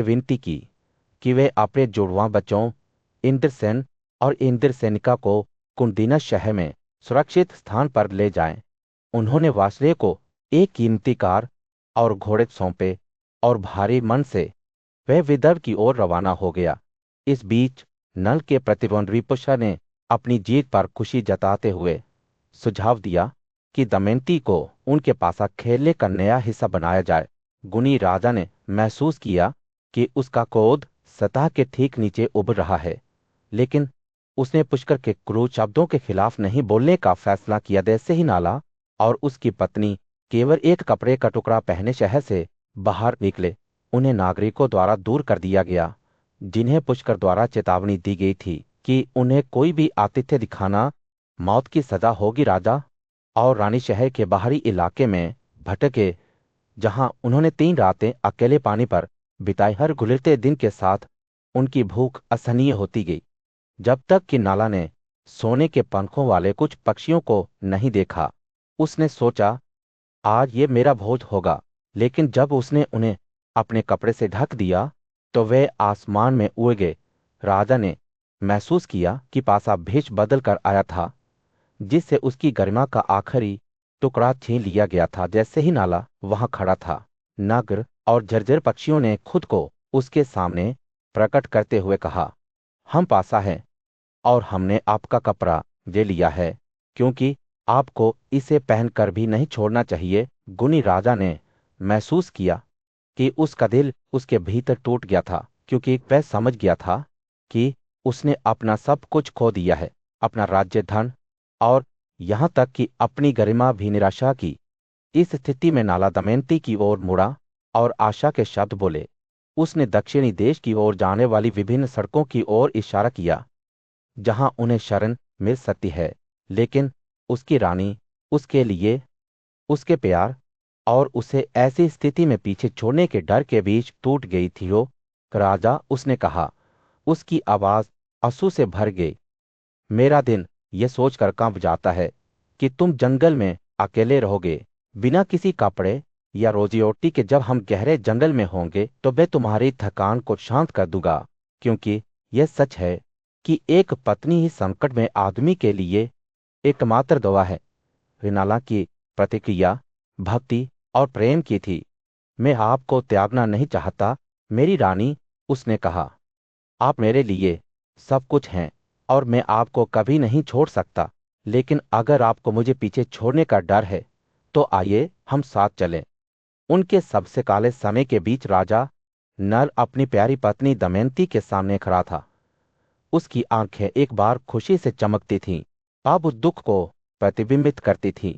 विनती की कि वे अपने जुड़वां बच्चों इंद्रसेन और इंद्रसेनिका को कुंदिना शहर में सुरक्षित स्थान पर ले जाएं। उन्होंने वासले को एक कीमती कार और घोड़े सौंपे और भारी मन से वह विदर्भ की ओर रवाना हो गया। इस बीच नल के प्रतिद्वंद रिपुषा ने अपनी जीत पर खुशी जताते हुए सुझाव दिया कि दमयंती को उनके पास खेलने का नया हिस्सा बनाया जाए। गुनी राजा ने महसूस किया कि उसका क्रोध सतह के ठीक नीचे उभर रहा है, लेकिन उसने पुष्कर के क्रूर शब्दों के खिलाफ नहीं बोलने का फैसला किया। जैसे ही नाला और उसकी पत्नी केवल एक कपड़े का टुकड़ा पहने शहर से बाहर निकले, उन्हें नागरिकों द्वारा दूर कर दिया गया, जिन्हें पुष्कर द्वारा चेतावनी दी गई थी कि उन्हें कोई भी आतिथ्य दिखाना मौत की सजा होगी। राजा और रानी शहर के बाहरी इलाके में भटके, जहां उन्होंने 3 रातें अकेले पानी पर बिताई। हर गुजरते दिन के साथ उनकी भूख असहनीय होती गई, जब तक कि नाला ने सोने के पंखों वाले कुछ पक्षियों को नहीं देखा। उसने सोचा, आज ये मेरा भोज होगा, लेकिन जब उसने उन्हें अपने कपड़े से ढक दिया तो वे आसमान में उड़ गए। राजा ने महसूस किया कि पासा भेष बदल कर आया था, जिससे उसकी गरिमा का आखिरी टुकड़ा छीन लिया गया था। जैसे ही नाला वहां खड़ा था, नग्न और झरझर पक्षियों ने खुद को उसके सामने प्रकट करते हुए कहा, हम पासा हैं और हमने आपका कपड़ा ले लिया है, क्योंकि आपको इसे पहनकर भी नहीं छोड़ना चाहिए। गुनी राजा ने महसूस किया कि उसका दिल उसके भीतर टूट गया था, क्योंकि वह समझ गया था कि उसने अपना सब कुछ खो दिया है, अपना राज्य, धन और यहां तक कि अपनी गरिमा भी निराशा की। इस स्थिति में नाला दमयंती की ओर मुड़ा और आशा के शब्द बोले। उसने दक्षिणी देश की ओर जाने वाली विभिन्न सड़कों की ओर इशारा किया, जहां उन्हें शरण मिल सकती है, लेकिन उसकी रानी उसके लिए, उसके प्यार और उसे ऐसी स्थिति में पीछे छोड़ने के डर के बीच टूट गई थी। वो राजा, उसने कहा, उसकी आवाज आंसू से भर गई, मेरा दिन यह सोचकर कांप जाता है कि तुम जंगल में अकेले रहोगे, बिना किसी कपड़े या रोजी रोटी के। जब हम गहरे जंगल में होंगे तो मैं तुम्हारी थकान को शांत कर दूंगा, क्योंकि यह सच है कि एक पत्नी ही संकट में आदमी के लिए एकमात्र दवा है। रिनाला की प्रतिक्रिया भक्ति और प्रेम की थी। मैं आपको त्यागना नहीं चाहता मेरी रानी, उसने कहा, आप मेरे लिए सब कुछ हैं और मैं आपको कभी नहीं छोड़ सकता, लेकिन अगर आपको मुझे पीछे छोड़ने का डर है तो आइए हम साथ चलें। उनके सबसे काले समय के बीच राजा नल अपनी प्यारी पत्नी दमयंती के सामने खड़ा था। उसकी आंखें एक बार खुशी से चमकती थीं, अब उस दुख को प्रतिबिंबित करती थीं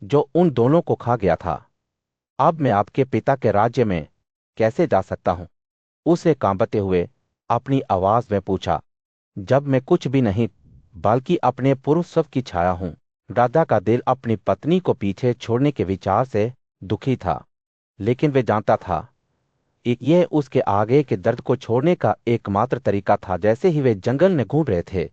जो उन दोनों को खा गया था। अब मैं आपके पिता के राज्य में कैसे जा सकता हूं? उसे कांपते हुए अपनी आवाज में पूछा, जब मैं कुछ भी नहीं बल्कि अपने पुरुषत्व की छाया हूं। राजा का दिल अपनी पत्नी को पीछे छोड़ने के विचार से दुखी था, लेकिन वे जानता था यह उसके आगे के दर्द को छोड़ने का एकमात्र तरीका था। जैसे ही वे जंगल में घूम रहे थे,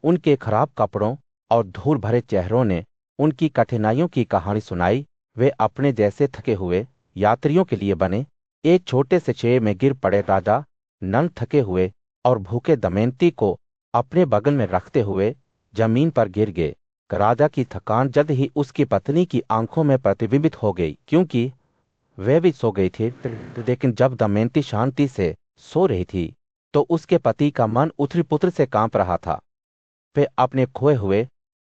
उनके खराब कपड़ों और धूल भरे चेहरों ने उनकी कठिनाइयों की कहानी सुनाई। वे अपने जैसे थके हुए यात्रियों के लिए बने एक छोटे से छेह में गिर पड़े। राजा नन थके हुए और भूखे दमयंती को अपने बगल में रखते हुए जमीन पर गिर गए। राजा की थकान जल्द ही उसकी पत्नी की आंखों में प्रतिबिंबित हो गई, क्योंकि वह भी सो गई थी। लेकिन जब दमयंती शांति से सो रही थी तो उसके पति का मन उथल पुथल से कांप रहा था। वे अपने खोए हुए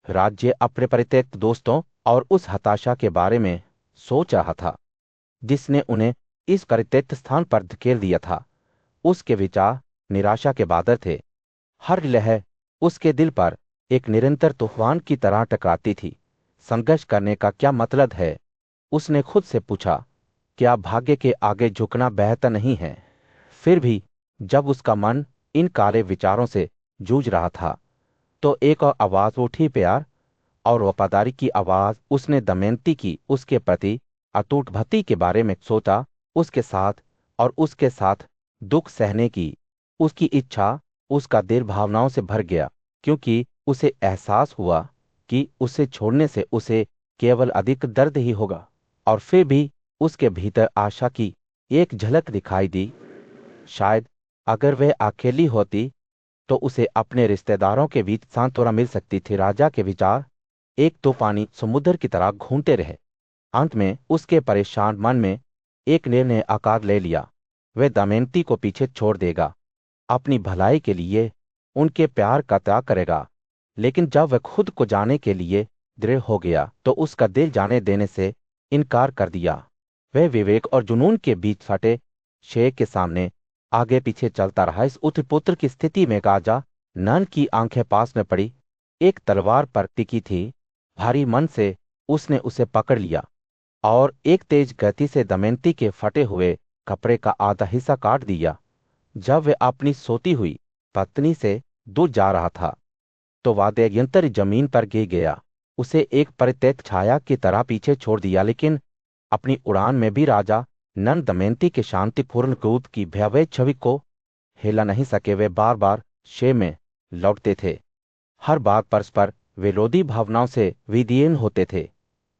राज्य, अपने परित्यक्त दोस्तों और उस हताशा के बारे में सोच रहा था जिसने उन्हें इस परित्यक्त स्थान पर धकेल दिया था। उसके विचार निराशा के बादल थे। हर लहर उसके दिल पर एक निरंतर तूफान की तरह टकराती थी। संघर्ष करने का क्या मतलब है? उसने खुद से पूछा, क्या भाग्य के आगे झुकना बेहतर नहीं है? फिर भी जब उसका मन इन काले विचारों से जूझ रहा था तो एक और आवाज उठी, प्यार और वफादारी की आवाज। उसने दमयंती की उसके प्रति अटूट भक्ति के बारे में सोचा, उसके साथ और उसके साथ दुख सहने की उसकी इच्छा। उसका दिल भावनाओं से भर गया, क्योंकि उसे एहसास हुआ कि उसे छोड़ने से उसे केवल अधिक दर्द ही होगा। और फिर भी उसके भीतर आशा की एक झलक दिखाई दी। शायद अगर वह अकेली होती तो उसे अपने रिश्तेदारों के बीच सांत्वना मिल सकती थी। राजा के विचार एक तूफानी समुद्र की तरह घूमते रहे। अंत में उसके परेशान मन में एक निर्णय आकार ले लिया। वह दमयंती को पीछे छोड़ देगा, अपनी भलाई के लिए उनके प्यार का त्याग करेगा। लेकिन जब वह खुद को जाने के लिए दृढ़ हो गया तो उसका दिल जाने देने से इनकार कर दिया। वह विवेक और जुनून के बीच फटे शेर के सामने आगे पीछे चलता रहा। इस उत्पुत्र की स्थिति में राजा नन की आंखें पास में पड़ी, एक तलवार पर टिकी थी। भारी मन से उसने उसे पकड़ लिया और एक तेज गति से दमयंती के फटे हुए कपड़े का आधा हिस्सा काट दिया। जब वह अपनी सोती हुई पत्नी से दूर जा रहा था तो वाद्य यंत्र जमीन पर गिर गया। उसे एक परित्यक्त छाया की तरह पीछे छोड़ दिया। लेकिन अपनी उड़ान में भी राजा नन दमयंती के शांतिपूर्ण क्रोध की भयावह छवि को हिला नहीं सके। वे बार बार शे में लौटते थे, हर बार परस्पर विरोधी भावनाओं से विदीर्ण होते थे।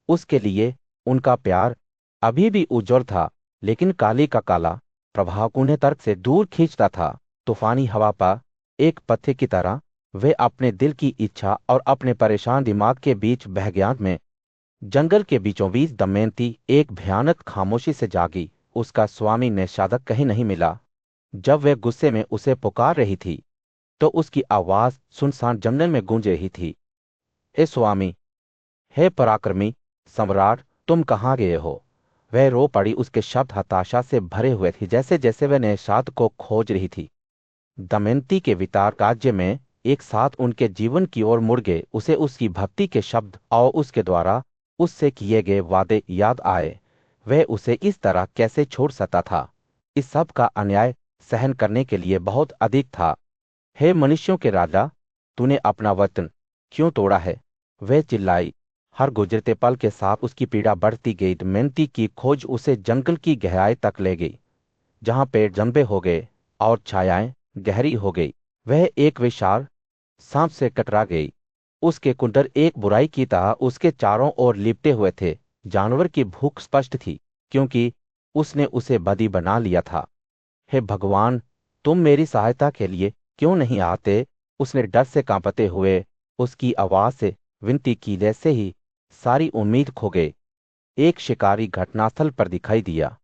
उसके लिए उनका प्यार अभी भी उज्ज्वल था, लेकिन काली का काला प्रभाव उन्हें तर्क से दूर खींचता था। तूफानी हवा पर एक पत्थर की तरह वे अपने दिल की इच्छा और अपने परेशान दिमाग के बीच बहग्यान में जंगल के बीचों बीच दमयंती एक भयानक खामोशी से जागी। उसका स्वामी निषादक कहीं नहीं मिला। जब वह गुस्से में उसे पुकार रही थी तो उसकी आवाज सुनसान जंगल में गूंज रही थी, हे स्वामी, हे पराक्रमी सम्राट, तुम कहाँ गए हो? वह रो पड़ी। उसके शब्द हताशा से भरे हुए थे, जैसे जैसे वह निषाद को खोज रही थी। दमयंती के वितार राज्य में एक साथ उनके जीवन की ओर मुड़ गए। उसे उसकी भक्ति के शब्द और उसके द्वारा उससे किए गए वादे याद आए। वह उसे इस तरह कैसे छोड़ सकता था? इस सब का अन्याय सहन करने के लिए बहुत अधिक था। हे मनुष्यों के राजा, तूने अपना वचन क्यों तोड़ा है? वह चिल्लाई। हर गुजरते पल के साथ उसकी पीड़ा बढ़ती गई। दमयंती की खोज उसे जंगल की गहराई तक ले गई, जहां पेड़ लंबे हो गए और छायाएं गहरी हो गई। वह एक विशाल सांप से कतरा गई। उसके कुंडल एक बुराई की तरह उसके चारों ओर लिपटे हुए थे। जानवर की भूख स्पष्ट थी, क्योंकि उसने उसे बदी बना लिया था। हे भगवान, तुम मेरी सहायता के लिए क्यों नहीं आते? उसने डर से कांपते हुए उसकी आवाज से विनती की। जैसे ही सारी उम्मीद खो गई, एक शिकारी घटनास्थल पर दिखाई दिया।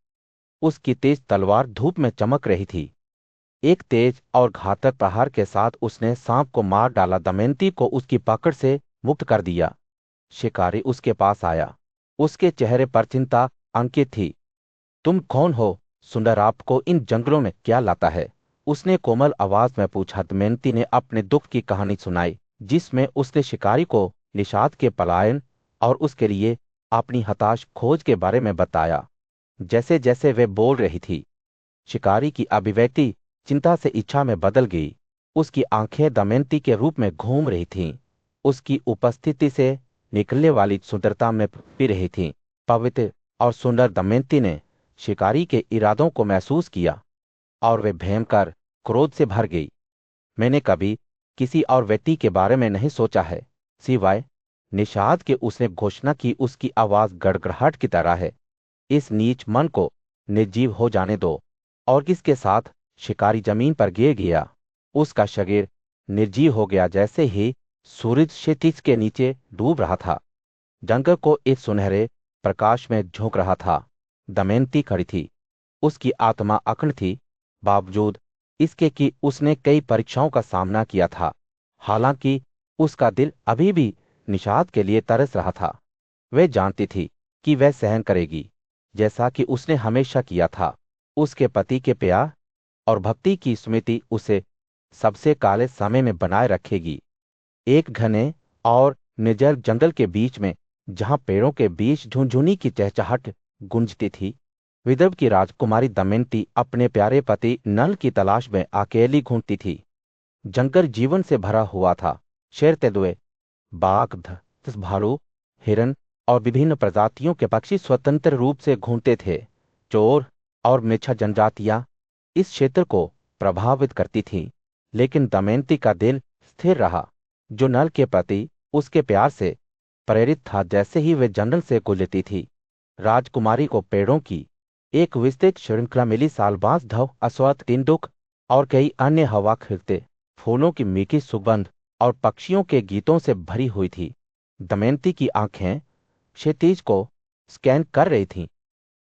उसकी तेज तलवार धूप में चमक रही थी। एक तेज और घातक प्रहार के साथ उसने सांप को मार डाला, दमयंती को उसकी पकड़ से मुक्त कर दिया। शिकारी उसके पास आया। उसके चेहरे पर चिंता अंकित थी। तुम कौन हो सुंदर? आपको इन जंगलों में क्या लाता है? उसने कोमल आवाज में पूछा। दमयंती ने अपने दुख की कहानी सुनाई, जिसमें उसने शिकारी को निषाद के पलायन और उसके लिए अपनी हताश खोज के बारे में बताया। जैसे जैसे वे बोल रही थी, शिकारी की अभिव्यक्ति चिंता से इच्छा में बदल गई। उसकी आंखें दमयंती के रूप में घूम रही थीं। उसकी उपस्थिति से निकलने वाली सुंदरता में पी रही थीं। पवित्र और सुंदर दमयंती ने शिकारी के इरादों को महसूस किया और वे भयंकर क्रोध से भर गई। मैंने कभी किसी और व्यक्ति के बारे में नहीं सोचा है सिवाय निषाद के, उसने घोषणा की। उसकी आवाज गड़गड़ाहट की तरह है। इस नीच मन को निर्जीव हो जाने दो। और इसके साथ शिकारी जमीन पर गिर गया। उसका शरीर निर्जीव हो गया जैसे ही सूरज क्षितिज के नीचे डूब रहा था। जंगल को एक सुनहरे प्रकाश में झोंक रहा था। दमयंती खड़ी थी। उसकी आत्मा अखंड थी, बावजूद इसके कि उसने कई परीक्षाओं का सामना किया था। हालांकि उसका दिल अभी भी निषाद के लिए तरस रहा था। वह जानती थी कि वह सहन करेगी, जैसा कि उसने हमेशा किया था। उसके पति के प्यार और भक्ति की स्मृति उसे सबसे काले समय में बनाए रखेगी। एक घने और निर्जल जंगल के बीच में, जहां पेड़ों के बीच झुनझुनी की चहचहाहट गूंजती थी, विदर्भ की राजकुमारी दमयंती अपने प्यारे पति नल की तलाश में अकेली घूमती थी। जंगल जीवन से भरा हुआ था। शेर, तेंदुए, बाघ, भालू, हिरन और विभिन्न प्रजातियों के पक्षी स्वतंत्र रूप से घूमते थे। चोर और मिच्छा जनजातियां इस क्षेत्र को प्रभावित करती थीं, लेकिन दमयंती का दिल स्थिर रहा, जो नल के प्रति उसके प्यार से प्रेरित था। जैसे ही वे जंगल से गुजरती थी, राजकुमारी को पेड़ों की एक विस्तृत श्रृंखला मिली साल बांस धव अस्वथ तिंदुक और कई अन्य हवा खिलते फूलों की मीठी सुगंध और पक्षियों के गीतों से भरी हुई थी। दमयंती की आंखें क्षितिज को स्कैन कर रही थीं,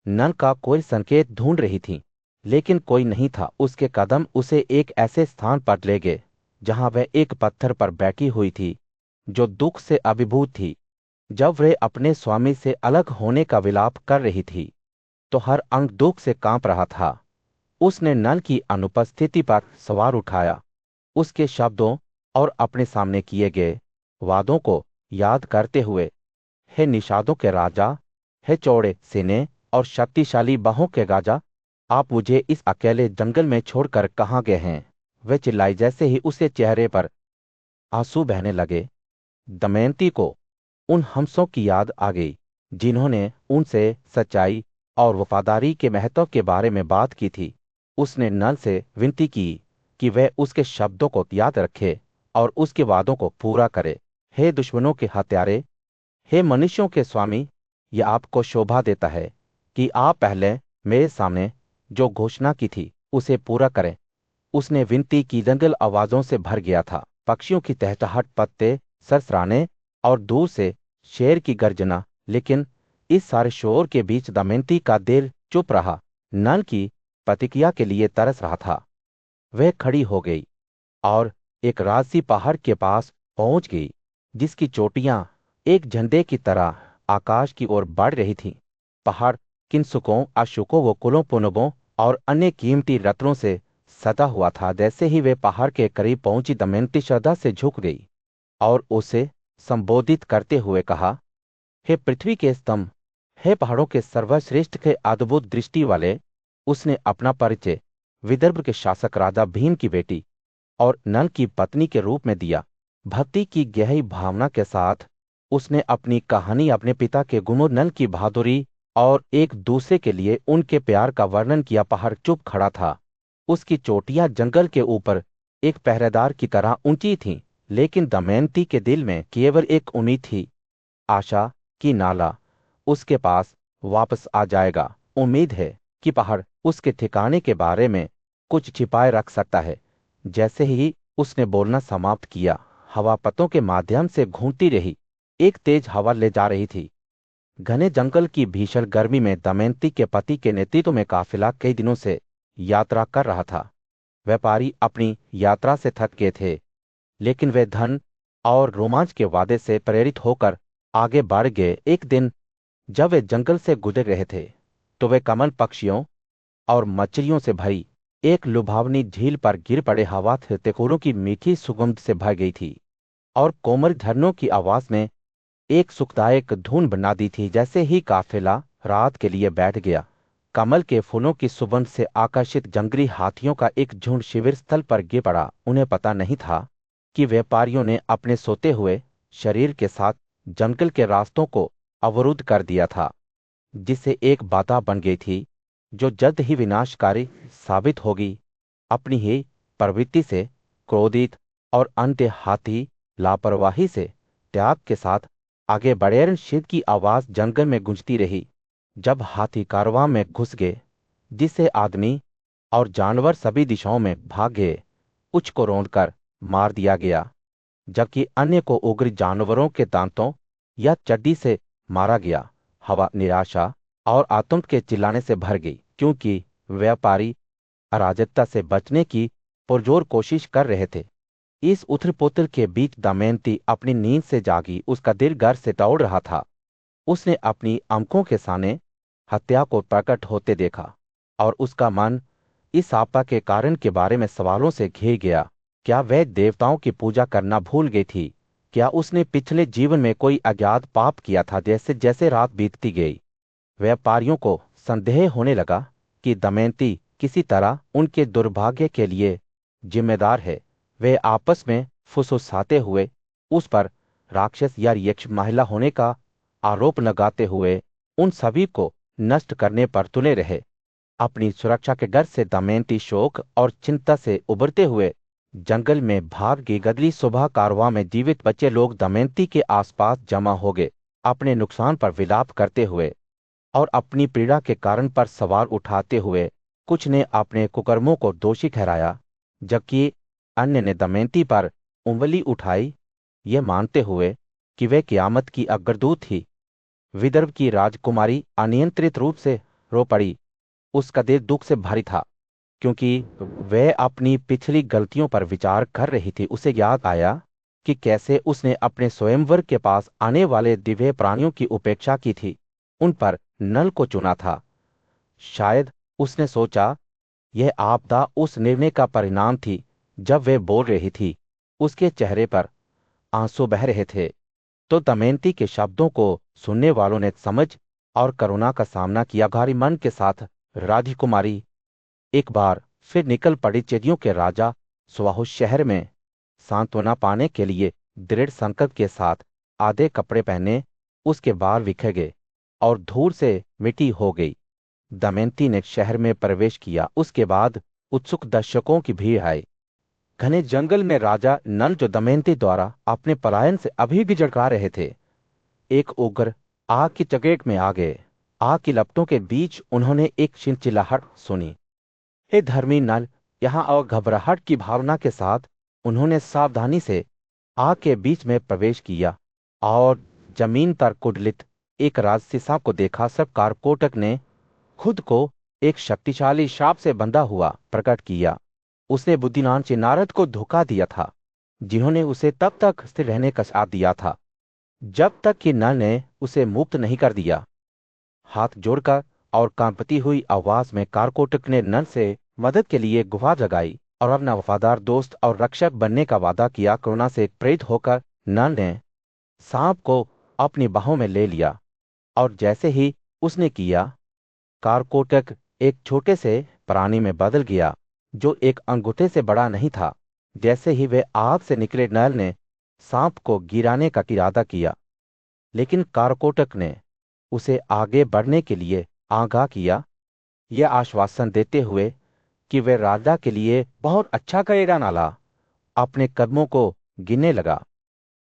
नल का कोई संकेत ढूंढ रही थीं, लेकिन कोई नहीं था। उसके कदम उसे एक ऐसे स्थान पर ले गए जहां वह एक पत्थर पर बैठी हुई थी जो दुख से अभिभूत थी। जब वह अपने स्वामी से अलग होने का विलाप कर रही थी तो हर अंग दुख से कांप रहा था। उसने नल की अनुपस्थिति पर सवार उठाया, उसके शब्दों और अपने सामने किए गए वादों को याद करते हुए, हे निषादों के राजा, हे चौड़े सीने और शक्तिशाली बाहों के राजा, आप मुझे इस अकेले जंगल में छोड़कर कहाँ गए हैं? वह चिल्लाई। जैसे ही उसके चेहरे पर आंसू बहने लगे, दमयंती को उन हंसों की याद आ गई जिन्होंने उनसे सच्चाई और वफादारी के महत्व के बारे में बात की थी। उसने नल से विनती की कि वह उसके शब्दों को याद रखे और उसके वादों को पूरा करे। हे दुश्मनों के हत्यारे, हे मनुष्यों के स्वामी, यह आपको शोभा देता है कि आप पहले मेरे सामने जो घोषणा की थी उसे पूरा करें। उसने विनती की, जंगल आवाजों से भर गया था, पक्षियों की टहटहाट, पत्ते सरसराने और दूर से शेर की गर्जना। लेकिन इस सारे शोर के बीच दमयंती का दिल चुप रहा, नल की प्रतिक्रिया के लिए तरस रहा था। वह खड़ी हो गई और एक राजसी पहाड़ के पास पहुंच गई जिसकी चोटियां एक झंडे की तरह आकाश की ओर बढ़ रही थीं। पहाड़ किंसुकों, अशोकों, वकुलों, पुनबों और अन्य कीमती रत्नों से सजा हुआ था। जैसे ही वे पहाड़ के करीब पहुंची, दमयंती श्रद्धा से झुक गई और उसे संबोधित करते हुए कहा, हे पृथ्वी के स्तंभ, हे पहाड़ों के सर्वश्रेष्ठ के अद्भुत दृष्टि वाले। उसने अपना परिचय विदर्भ के शासक राजा भीम की बेटी और नल की पत्नी के रूप में दिया। भक्ति की गहरी भावना के साथ उसने अपनी कहानी अपने पिता के गुमो नल की बहादुरी और एक दूसरे के लिए उनके प्यार का वर्णन किया। पहाड़ चुप खड़ा था, उसकी चोटियां जंगल के ऊपर एक पहरेदार की तरह ऊंची थीं, लेकिन दमयंती के दिल में केवल एक उम्मीद थी, आशा की नाला उसके पास वापस आ जाएगा। उम्मीद है कि पहाड़ उसके ठिकाने के बारे में कुछ छिपाए रख सकता है। जैसे ही उसने बोलना समाप्त किया, हवा पत्तों के माध्यम से घूमती रही। एक तेज हवा ले जा रही थी। घने जंगल की भीषण गर्मी में दमयंती के पति के नेतृत्व में काफिला कई दिनों से यात्रा कर रहा था। व्यापारी अपनी यात्रा से थक गए थे, लेकिन वे धन और रोमांच के वादे से प्रेरित होकर आगे बढ़ गए। एक दिन जब वे जंगल से गुजर रहे थे तो वे कमल पक्षियों और मछलियों से भरी एक लुभावनी झील पर गिर पड़े। हवा तितलियों की मीठी सुगंध से भर गई थी और कोमल झरनों की आवाज ने एक सुखदायक धुन बना दी थी। जैसे ही काफिला रात के लिए बैठ गया, कमल के फूलों की सुगंध से आकर्षित जंगली हाथियों का एक झुंड शिविर स्थल पर गिर पड़ा। उन्हें पता नहीं था कि व्यापारियों ने अपने सोते हुए शरीर के साथ जंगल के रास्तों को अवरुद्ध कर दिया था, जिससे एक बाधा बन गई थी जो जल्द ही विनाशकारी साबित होगी। अपनी ही प्रवृत्ति से क्रोधित और अंत्य हाथी लापरवाही से त्याग के साथ आगे बढ़े। शिव की आवाज जंगल में गूंजती रही। जब हाथी कारवां में घुस गए, जिससे आदमी और जानवर सभी दिशाओं में भाग गए, कुछ को रौंदकर मार दिया गया, जबकि अन्य को उग्र जानवरों के दांतों या चड्डी से मारा गया। हवा निराशा और आतंक के चिल्लाने से भर गई, क्योंकि व्यापारी अराजकता से बचने की पुरजोर कोशिश कर रहे थे। इस उथल पुथल के बीच दमयंती अपनी नींद से जागी। उसका दिल गर्व से दौड़ रहा था। उसने अपनी आंखों के सामने हत्या को प्रकट होते देखा और उसका मन इस आपदा के कारण के बारे में सवालों से घिर गया। क्या वह देवताओं की पूजा करना भूल गई थी? क्या उसने पिछले जीवन में कोई अज्ञात पाप किया था? जैसे जैसे रात बीतती गई, व्यापारियों को संदेह होने लगा कि दमयंती किसी तरह उनके दुर्भाग्य के लिए जिम्मेदार है। वे आपस में फुसफुसाते हुए उस पर राक्षस या यक्ष महिला होने का आरोप लगाते हुए उन सभी को नष्ट करने पर तुले रहे। अपनी सुरक्षा के डर से दमयंती शोक और चिंता से उबरते हुए जंगल में भाग गई। गदली सुबह कारवां में जीवित बचे लोग दमयंती के आसपास जमा हो गए, अपने नुकसान पर विलाप करते हुए। और अपनी पीड़ा के कारण पर सवाल उठाते हुए कुछ ने अपने कुकर्मों को दोषी ठहराया, जबकि अन्य ने दमयंती पर उंगली उठाई, यह मानते हुए कि वे कियामत की अग्रदूत थी। विदर्भ की राजकुमारी अनियंत्रित रूप से रो पड़ी। उसका दिल दुख से भारी था, क्योंकि वह अपनी पिछली गलतियों पर विचार कर रही थी। उसे याद आया कि कैसे उसने अपने स्वयंवर के पास आने वाले दिव्य प्राणियों की उपेक्षा की थी, उन पर नल को चुना था। शायद उसने सोचा यह आपदा उस निर्णय का परिणाम थी। जब वह बोल रही थी, उसके चेहरे पर आंसू बह रहे थे। तो दमयंती के शब्दों को सुनने वालों ने समझ और करुणा का सामना किया। भारी मन के साथ राजकुमारी एक बार फिर निकल पड़ी। चिड़ियों के राजा स्वाहु शहर में सांत्वना पाने के लिए दृढ़ संकल्प के साथ आधे कपड़े पहने उसके बाल बिखर गए और धूल से मिट्टी हो गई। दमयंती ने शहर में प्रवेश किया। उसके बाद उत्सुक दर्शकों की भीड़ आई। घने जंगल में राजा नल, जो दमयंती द्वारा अपने पलायन से अभी भी झड़का रहे थे, एक उग्र आग की चपेट में आ गए। आग की लपटों के बीच उन्होंने एक चिलचिलाहट सुनी, हे धर्मी नल, यहाँ और घबराहट की भावना के साथ उन्होंने सावधानी से आग के बीच में प्रवेश किया और जमीन पर कुंडलित एक राजसी सांप को देखा। सब कारकोटक ने खुद को एक शक्तिशाली शाप से बंधा हुआ प्रकट किया। उसने बुद्धिमान से नारद को धोखा दिया था, जिन्होंने उसे तब तक स्थिर रहने का साथ दिया था जब तक कि नल ने उसे मुक्त नहीं कर दिया। हाथ जोड़कर और कांपती हुई आवाज में कारकोटक ने नल से मदद के लिए गुहार लगाई और अपना वफादार दोस्त और रक्षक बनने का वादा किया। करुणा से प्रेरित होकर नल ने सांप को अपनी बाहों में ले लिया और जैसे ही उसने किया, कारकोटक एक छोटे से प्राणी में बदल गया, जो एक अंगूठे से बड़ा नहीं था। जैसे ही वे आग से निकले, नल ने सांप को गिराने का इरादा किया, लेकिन कारकोटक ने उसे आगे बढ़ने के लिए आगाह किया, यह आश्वासन देते हुए कि वे राजा के लिए बहुत अच्छा करेगा। नाला अपने कदमों को गिनने लगा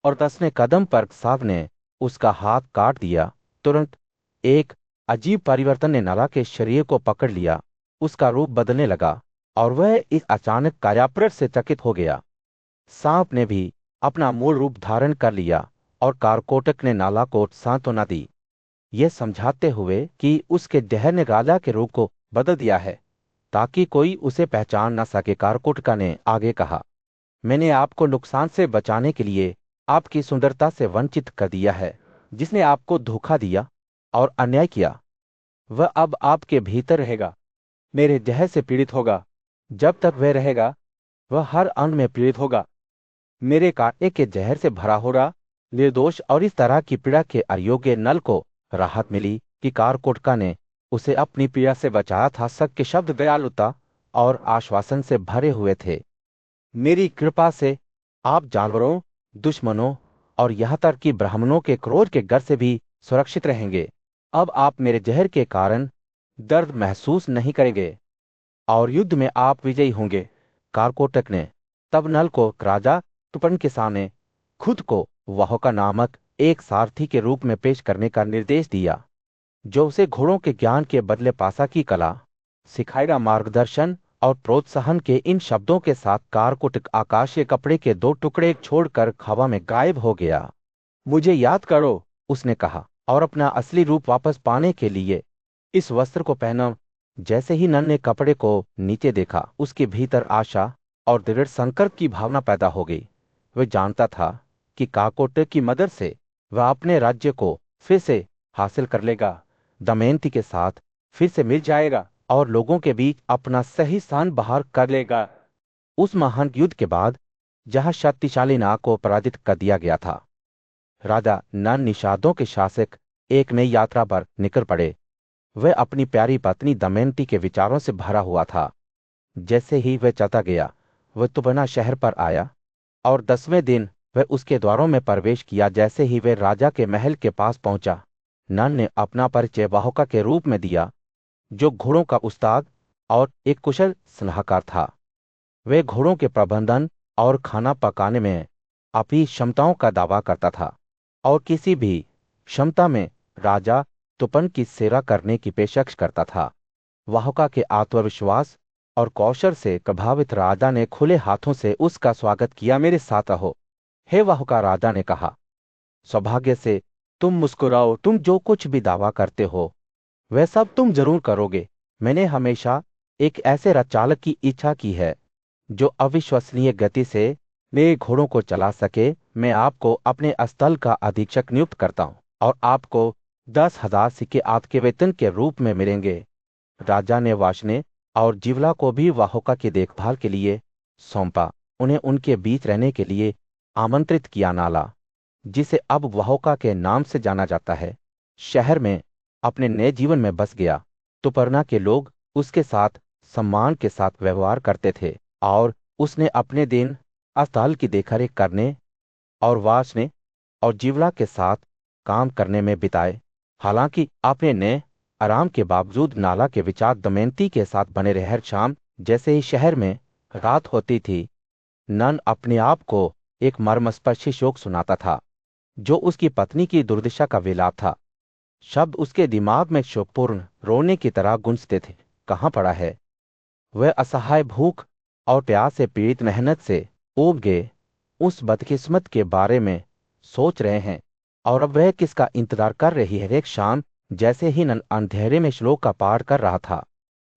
और 10वें कदम पर सांप ने उसका हाथ काट दिया। तुरंत एक अजीब परिवर्तन ने नाला के शरीर को पकड़ लिया। उसका रूप बदलने लगा और वह इस अचानक कार्याप्रत से चकित हो गया। सांप ने भी अपना मूल रूप धारण कर लिया और कारकोटक ने नाला को सांत्वना दी, यह समझाते हुए कि उसके जहर ने राजा के रूप को बदल दिया है ताकि कोई उसे पहचान न सके। कारकोटका ने आगे कहा, मैंने आपको नुकसान से बचाने के लिए आपकी सुंदरता से वंचित कर दिया है। जिसने आपको धोखा दिया और अन्याय किया, वह अब आपके भीतर रहेगा, मेरे जहर से पीड़ित होगा। जब तक वह रहेगा, वह हर अंग में पीड़ित होगा। मेरे कांटे के जहर से भरा होगा निर्दोष और इस तरह की पीड़ा के अयोग्य नल को राहत मिली कि कारकोटका ने उसे अपनी पीड़ा से बचाया था। सबके शब्द दयालुता और आश्वासन से भरे हुए थे। मेरी कृपा से आप जानवरों, दुश्मनों और यहाँ तक कि ब्राह्मणों के क्रोध के गर से भी सुरक्षित रहेंगे। अब आप मेरे जहर के कारण दर्द महसूस नहीं करेंगे और युद्ध में आप विजयी होंगे। कारकोटक ने तब नल को राजा तुपन के सामने खुद को वाहका नामक एक सारथी के रूप में पेश करने का निर्देश दिया, जो उसे घोड़ों के ज्ञान के बदले पासा की कला सिखाएगा। मार्गदर्शन और प्रोत्साहन के इन शब्दों के साथ कारकोटक आकाशीय कपड़े के 2 टुकड़े छोड़कर हवा में गायब हो गया। मुझे याद करो, उसने कहा, और अपना असली रूप वापस पाने के लिए इस वस्त्र को पहनो। जैसे ही नल ने कपड़े को नीचे देखा, उसके भीतर आशा और दृढ़ संकल्प की भावना पैदा हो गई। वह जानता था कि कारकोटक की मदद से वह अपने राज्य को फिर से हासिल कर लेगा, दमयंती के साथ फिर से मिल जाएगा और लोगों के बीच अपना सही स्थान बाहर कर लेगा। उस महान युद्ध के बाद, जहां शक्तिशाली नाग को पराजित कर दिया गया था, राजा नल निषादों के शासक एक नई यात्रा पर निकल पड़े। वह अपनी प्यारी पत्नी दमयंती के विचारों से भरा हुआ था। जैसे ही वह चलता गया, वह तुबना शहर पर आया और 10वें दिन वह उसके द्वारों में प्रवेश किया। जैसे ही वह राजा के महल के पास पहुंचा, नल ने अपना परिचय वाहका के रूप में दिया, जो घोड़ों का उस्ताद और एक कुशल सलाहकार था। वह घोड़ों के प्रबंधन और खाना पकाने में अपनी क्षमताओं का दावा करता था और किसी भी क्षमता में राजा तुपन की सेवा करने की पेशकश करता था। वाहुका के आत्मविश्वास और कौशल से प्रभावित राजा ने खुले हाथों से उसका स्वागत किया। मेरे साथ रहो, हे वाहुका, राजा ने कहा। सौभाग्य से तुम मुस्कुराओ, तुम जो कुछ भी दावा करते हो वह सब तुम जरूर करोगे। मैंने हमेशा एक ऐसे रथचालक की इच्छा की है जो अविश्वसनीय गति से नए घोड़ों को चला सके। मैं आपको अपने स्थल का अधीक्षक नियुक्त करता हूं और आपको 10,000 सिक्के आपके वेतन के रूप में मिलेंगे। राजा ने वाशने और जिवला को भी वाहुका की देखभाल के लिए सौंपा। उन्हें उनके बीच रहने के लिए आमंत्रित किया। नाला, जिसे अब वाहुका के नाम से जाना जाता है, शहर में अपने नए जीवन में बस गया। तुपर्ना के लोग उसके साथ सम्मान के साथ व्यवहार करते थे और उसने अपने दिन अस्पताल की देखरेख करने और वाशने और जिवला के साथ काम करने में बिताए। हालांकि अपने नए आराम के बावजूद नाला के विचार दमयंती के साथ बने रहे। हर शाम जैसे ही शहर में रात होती थी, नन अपने आप को एक मर्मस्पर्शी शोक सुनाता था जो उसकी पत्नी की दुर्दशा का विलाप था। शब्द उसके दिमाग में शोकपूर्ण रोने की तरह गूंजते थे। कहाँ पड़ा है? वह असहाय भूख और प्यास से पीड़ित मेहनत से ऊब गए उस बदकिस्मत के बारे में सोच रहे हैं और अब वह किसका इंतजार कर रही है। एक शाम जैसे ही नन अंधेरे में श्लोक का पाठ कर रहा था,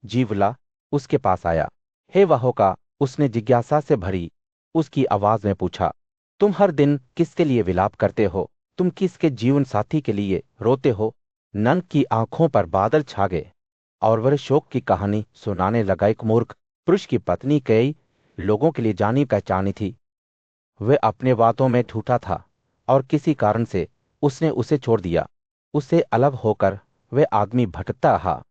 जीवला उसके पास आया। हे वाहुका, उसने जिज्ञासा से भरी उसकी आवाज में पूछा, तुम हर दिन किसके लिए विलाप करते हो? तुम किसके जीवन साथी के लिए रोते हो? नन की आंखों पर बादल छा गए और वह शोक की कहानी सुनाने लगा। एक मूर्ख पुरुष की पत्नी कई लोगों के लिए जानी पहचानी थी। वह अपने बातों में झूठा था और किसी कारण से उसने उसे छोड़ दिया। उससे अलग होकर वह आदमी भटकता रहा,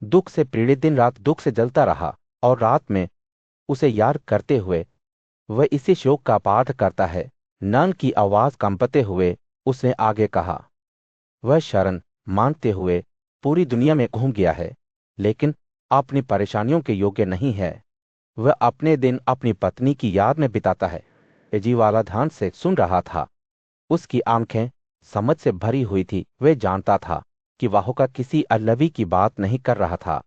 दुख से पीड़ित, दिन रात दुख से जलता रहा और रात में उसे याद करते हुए वह इसी शोक का पाठ करता है। नन की आवाज कंपते हुए उसने आगे कहा, वह शरण मानते हुए पूरी दुनिया में घूम गया है, लेकिन अपनी परेशानियों के योग्य नहीं है। वह अपने दिन अपनी पत्नी की याद में बिताता है। एजीवाला ध्यान से सुन रहा था। उसकी आंखें समझ से भरी हुई थी। वह जानता था कि वाहुका किसी अल्लवी की बात नहीं कर रहा था।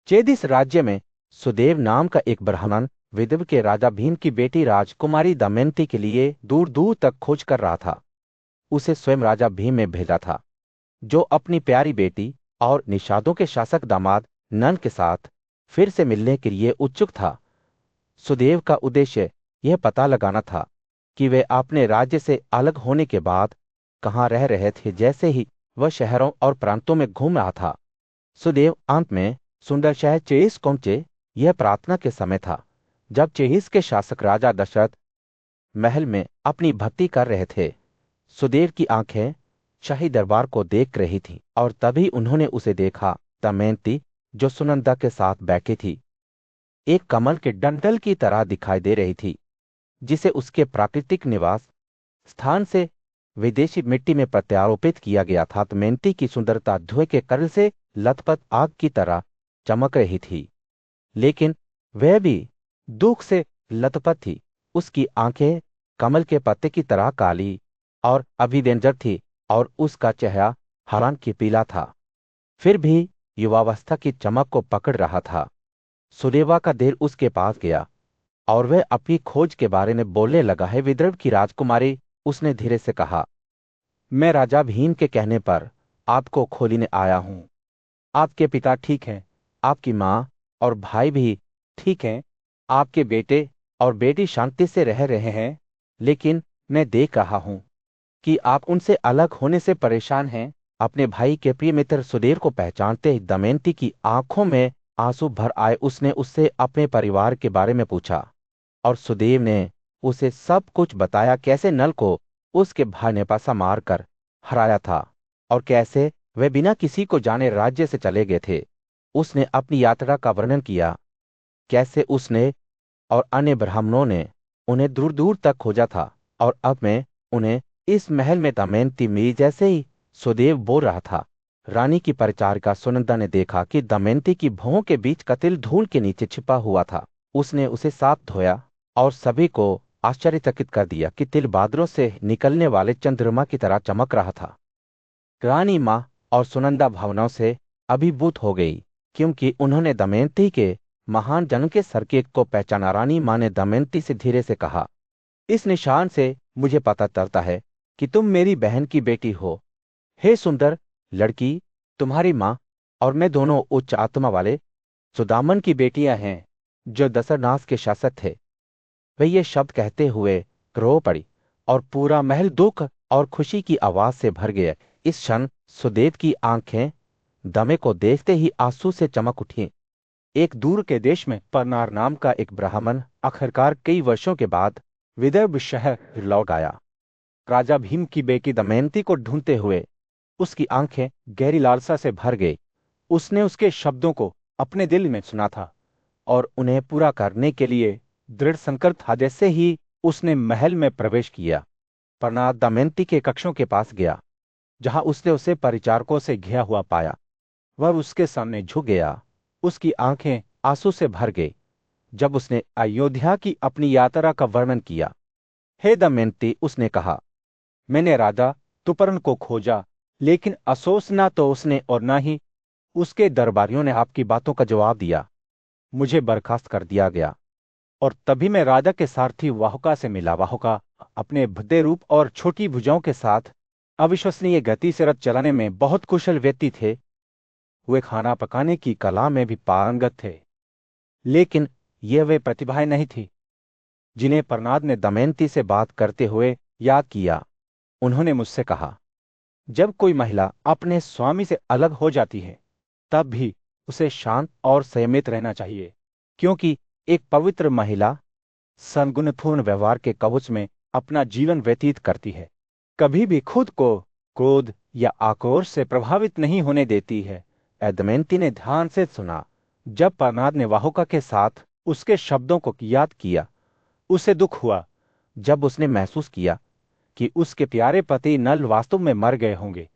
चेदिस राज्य में सुदेव नाम का एक ब्राह्मण विदव के राजा भीम की बेटी राजकुमारी दमयंती के लिए दूर दूर तक खोज कर रहा था। उसे स्वयं राजा भीम ने भेजा था, जो अपनी प्यारी बेटी और निषादों के शासक दामाद नन के साथ फिर से मिलने के लिए उत्सुक था। सुदेव का उद्देश्य यह पता लगाना था कि वे अपने राज्य से अलग होने के बाद कहाँ रह रहे थे। जैसे ही वह शहरों और प्रांतों में घूम रहा था, सुदेव अंत में सुंदर शहर चेहिस पहुंचे। यह प्रार्थना के समय था जब चेहिस के शासक राजा दशरथ महल में अपनी भक्ति कर रहे थे। सुदेव की आंखें शाही दरबार को देख रही थीं और तभी उन्होंने उसे देखा। दमयंती जो सुनंदा के साथ बैठी थी, एक कमल के डंठल की तरह दिखाई दे रही थी, जिसे उसके प्राकृतिक निवास स्थान से विदेशी मिट्टी में प्रत्यारोपित किया गया था। दमयंती की सुंदरता धुएं के करल से लथपथ आग की तरह चमक रही थी, लेकिन वह भी दुख से लथपथ थी। उसकी आंखें कमल के पत्ते की तरह काली और अभिव्यंजक थी और उसका चेहरा हालांकि पीला था, फिर भी युवावस्था की चमक को पकड़ रहा था। सुदेवा का देर उसके पास गया और वह अपनी खोज के बारे में बोलने लगा। है विदर्भ की राजकुमारी, उसने धीरे से कहा, मैं राजा भीम के कहने पर आपको खोलने आया हूं। आपके पिता ठीक हैं, आपकी माँ और भाई भी ठीक हैं, आपके बेटे और बेटी शांति से रह रहे हैं, लेकिन मैं देख रहा हूं कि आप उनसे अलग होने से परेशान हैं। अपने भाई के प्रिय मित्र सुदेव को पहचानते ही दमयंती की आंखों में आंसू भर आए। उसने उससे अपने परिवार के बारे में पूछा और सुदेव ने उसे सब कुछ बताया, कैसे नल को उसके भाई ने पासा मारकर हराया था और कैसे वे बिना किसी को जाने राज्य से चले गए थे। उसने अपनी यात्रा का वर्णन किया, कैसे उसने और अन्य ब्राह्मणों ने उन्हें दूर दूर तक खोजा था और अब मैं उन्हें इस महल में दमयंती मिली। जैसे ही सुदेव बोल रहा था, रानी की परिचारिका सुनंदा ने देखा कि दमयंती की भौं के बीच कतिल धूल के नीचे छिपा हुआ था। उसने उसे साफ धोया और सभी को आश्चर्यचकित कर दिया कि तिल बादलों से निकलने वाले चंद्रमा की तरह चमक रहा था। रानी माँ और सुनंदा भावनाओं से अभिभूत हो गई, क्योंकि उन्होंने दमयंती के महान जन्म के संकेत को पहचाना। रानी मां ने दमयंती से धीरे से कहा, इस निशान से मुझे पता चलता है कि तुम मेरी बहन की बेटी हो। हे सुंदर लड़की, तुम्हारी माँ और मैं दोनों उच्च आत्मा वाले सुदामन की बेटियां हैं, जो दसरनास के शासक थे। वे ये शब्द कहते हुए रो पड़ी और पूरा महल दुख और खुशी की आवाज से भर गया। इस क्षण सुदेव की आंखें दमे को देखते ही आंसू से चमक उठी। एक दूर के देश में परनार नाम का एक ब्राह्मण आखिरकार कई वर्षों के बाद विदर्भ शहर लौट आया। राजा भीम की बेटी दमयंती को ढूंढते हुए उसकी आंखें गहरी लालसा से भर गई। उसने उसके शब्दों को अपने दिल में सुना था और उन्हें पूरा करने के लिए दृढ़ संकल्प था। जैसे ही उसने महल में प्रवेश किया, परनाद दमयंती के कक्षों के पास गया, जहां उसने उसे परिचारकों से घिरा हुआ पाया। वह उसके सामने झुक गया। उसकी आंखें आंसू से भर गई जब उसने अयोध्या की अपनी यात्रा का वर्णन किया। हे दमयंती, उसने कहा, मैंने राजा तुपर्ण को खोजा, लेकिन अफसोस ना तो उसने और ना ही उसके दरबारियों ने आपकी बातों का जवाब दिया। मुझे बर्खास्त कर दिया गया और तभी मैं राजा के सारथी वाहुका से मिला। वाहुका अपने भद्दे रूप और छोटी भुजाओं के साथ अविश्वसनीय गति से रथ चलाने में बहुत कुशल व्यक्ति थे। वे खाना पकाने की कला में भी पारंगत थे, लेकिन ये वे प्रतिभाएं नहीं थी जिन्हें परनाद ने दमयंती से बात करते हुए याद किया। उन्होंने मुझसे कहा, जब कोई महिला अपने स्वामी से अलग हो जाती है, तब भी उसे शांत और संयमित रहना चाहिए, क्योंकि एक पवित्र महिला सद्गुणपूर्ण व्यवहार के कवच में अपना जीवन व्यतीत करती है, कभी भी खुद को क्रोध या आक्रोश से प्रभावित नहीं होने देती है। दमयंती ने ध्यान से सुना। जब परनाद ने वाहुका के साथ उसके शब्दों को याद किया, उसे दुख हुआ जब उसने महसूस किया कि उसके प्यारे पति नल वास्तव में मर गए होंगे।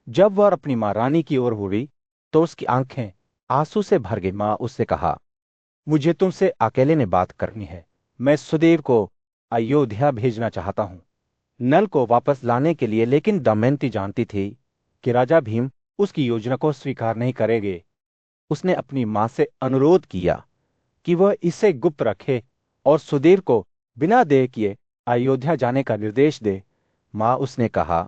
जब वह अपनी मां रानी की ओर मुड़ी तो उसकी आंखें आंसू से भर गई। मां उससे कहा, मुझे तुमसे अकेले में बात करनी है। मैं सुदेव को अयोध्या भेजना चाहता हूं, नल को वापस लाने के लिए। लेकिन दमयंती जानती थी कि राजा भीम उसकी योजना को स्वीकार नहीं करेंगे। उसने अपनी मां से अनुरोध किया कि वह इसे गुप्त रखे और सुदेव को बिना देर किए अयोध्या जाने का निर्देश दे। मां उसने कहा,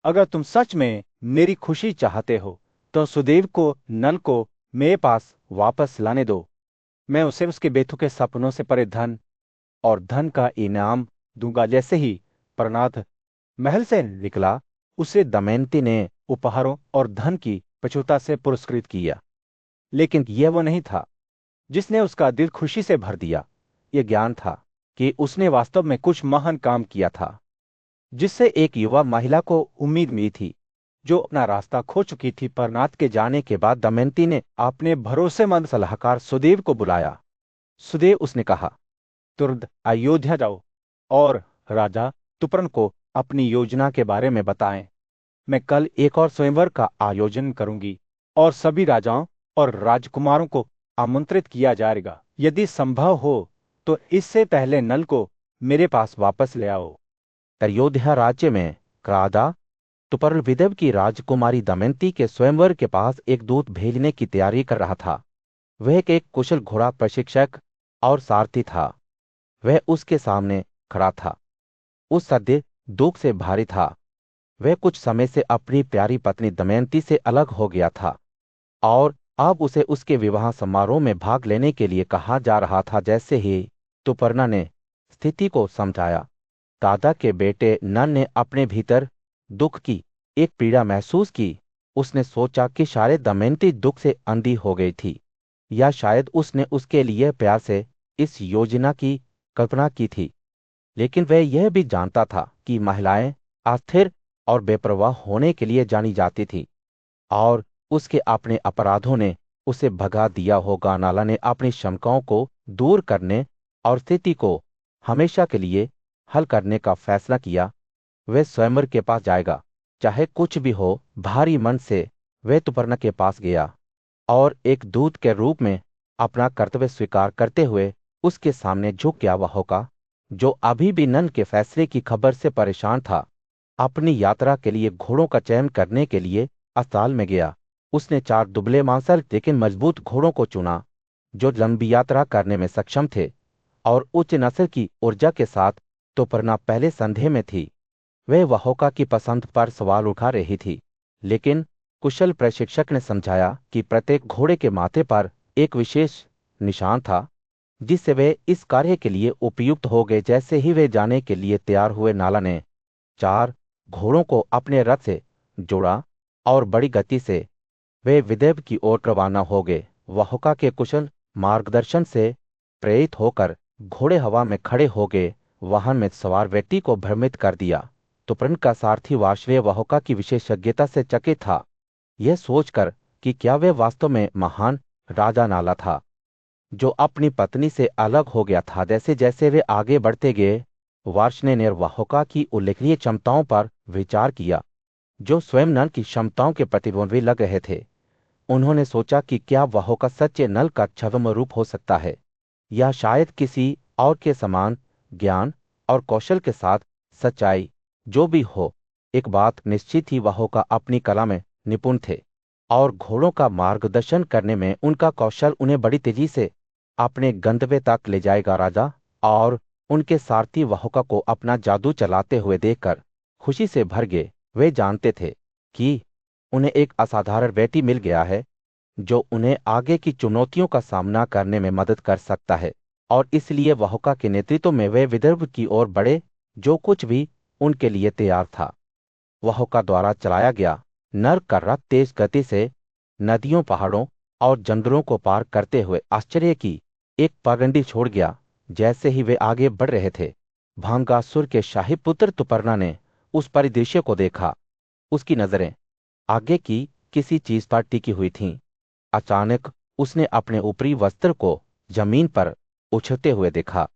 अगर तुम सच में मेरी खुशी चाहते हो तो सुदेव को नल को मेरे पास वापस लाने दो। मैं उसे उसके बेतुके सपनों से परे धन और धन का इनाम दूंगा। जैसे ही परनाद महल से निकला, उसे दमयंती ने उपहारों और धन की प्रचुरता से पुरस्कृत किया, लेकिन यह वो नहीं था जिसने उसका दिल खुशी से भर दिया। यह ज्ञान था कि उसने वास्तव में कुछ महान काम किया था, जिससे एक युवा महिला को उम्मीद मिली थी जो अपना रास्ता खो चुकी थी। परनाद के जाने के बाद दमयंती ने अपने भरोसेमंद सलाहकार सुदेव को बुलाया। सुदेव, उसने कहा, तुरंत अयोध्या जाओ और राजा तुपर्ण को अपनी योजना के बारे में बताएं। मैं कल एक और स्वयंवर का आयोजन करूंगी और सभी राजाओं और राजकुमारों को आमंत्रित किया जाएगा। यदि संभव हो तो इससे पहले नल को मेरे पास वापस ले आओ। अयोध्या राज्य में राजा तुपर्ण विदर्भ की राजकुमारी दमयंती के स्वयंवर के पास एक दूत भेजने की तैयारी कर रहा था। वह एक कुशल घोड़ा प्रशिक्षक और सारथी था। वह उसके सामने खड़ा था। उस सद्य दुख से भारी था। वह कुछ समय से अपनी प्यारी पत्नी दमयंती से अलग हो गया था और अब उसे उसके विवाह समारोह में भाग लेने के लिए कहा जा रहा था। जैसे ही तुपर्णा ने स्थिति को समझाया, दादा के बेटे नल ने अपने भीतर दुख की एक पीड़ा महसूस की। उसने सोचा कि शायद दमयंती दुख से अंधी हो गई थी, या शायद उसने उसके लिए प्यार से इस योजना की कल्पना की थी। लेकिन वह यह भी जानता था कि महिलाएं अस्थिर और बेपरवाह होने के लिए जानी जाती थी और उसके अपने अपराधों ने उसे भगा दिया होगा। नाला ने अपनी शंकाओं को दूर करने और स्थिति को हमेशा के लिए हल करने का फैसला किया। वह स्वयंवर के पास जाएगा, चाहे कुछ भी हो। भारी मन से वह तुपर्णा के पास गया और एक दूत के रूप में अपना कर्तव्य स्वीकार करते हुए उसके सामने झुक गया। वह होगा जो अभी भी नल के फैसले की खबर से परेशान था, अपनी यात्रा के लिए घोड़ों का चयन करने के लिए अस्पताल में गया। उसने 4 दुबले मांसल लेकिन मजबूत घोड़ों को चुना जो लंबी यात्रा करने में सक्षम थे और उच्च नस्ल की ऊर्जा के साथ। तुपर्ना पहले संदेह में थी। वह वाहोका की पसंद पर सवाल उठा रही थी, लेकिन कुशल प्रशिक्षक ने समझाया कि प्रत्येक घोड़े के माथे पर एक विशेष निशान था जिससे वे इस कार्य के लिए उपयुक्त हो गए। जैसे ही वे जाने के लिए तैयार हुए, नाला ने 4 घोड़ों को अपने रथ से जोड़ा और बड़ी गति से वे विदर्भ की ओर रवाना हो गए। वाहोका के कुशल मार्गदर्शन से प्रेरित होकर घोड़े हवा में खड़े हो गए। वाहन में सवार व्यक्ति को भ्रमित कर दिया। तुपर्ण का सारथी वार्ष्णेय वाहोका की विशेषज्ञता से चकित था, यह सोचकर कि क्या वे वास्तव में महान राजा नाला था जो अपनी पत्नी से अलग हो गया था। जैसे जैसे वे आगे बढ़ते गए, वार्ष्णेय ने वाहोका की उल्लेखनीय क्षमताओं पर विचार किया जो स्वयं नल की क्षमताओं के प्रतिद्वंद्वी लग रहे थे। उन्होंने सोचा कि क्या वाहोका सच्चे नल का छद्म रूप हो सकता है, या शायद किसी और के समान ज्ञान और कौशल के साथ सच्चाई। जो भी हो, एक बात निश्चित ही, वाहोका अपनी कला में निपुण थे और घोड़ों का मार्गदर्शन करने में उनका कौशल उन्हें बड़ी तेजी से अपने गंतव्य तक ले जाएगा। राजा और उनके सारथी वाहोका को अपना जादू चलाते हुए देखकर खुशी से भर गए। वे जानते थे कि उन्हें एक असाधारण व्यक्ति मिल गया है जो उन्हें आगे की चुनौतियों का सामना करने में मदद कर सकता है, और इसलिए वाहोका के नेतृत्व में वे विदर्भ की ओर बढ़े जो कुछ भी उनके लिए तैयार था। वाहोका द्वारा चलाया गया नर का रथ तेज गति से नदियों, पहाड़ों और जंगलों को पार करते हुए आश्चर्य की एक पगडंडी छोड़ गया। जैसे ही वे आगे बढ़ रहे थे, भांगासुर के शाही पुत्र तुपर्ना ने उस परिदृश्य को देखा। उसकी नजरें आगे की किसी चीज पर टिकी हुई थीं। अचानक उसने अपने ऊपरी वस्त्र को जमीन पर उछलते हुए देखा।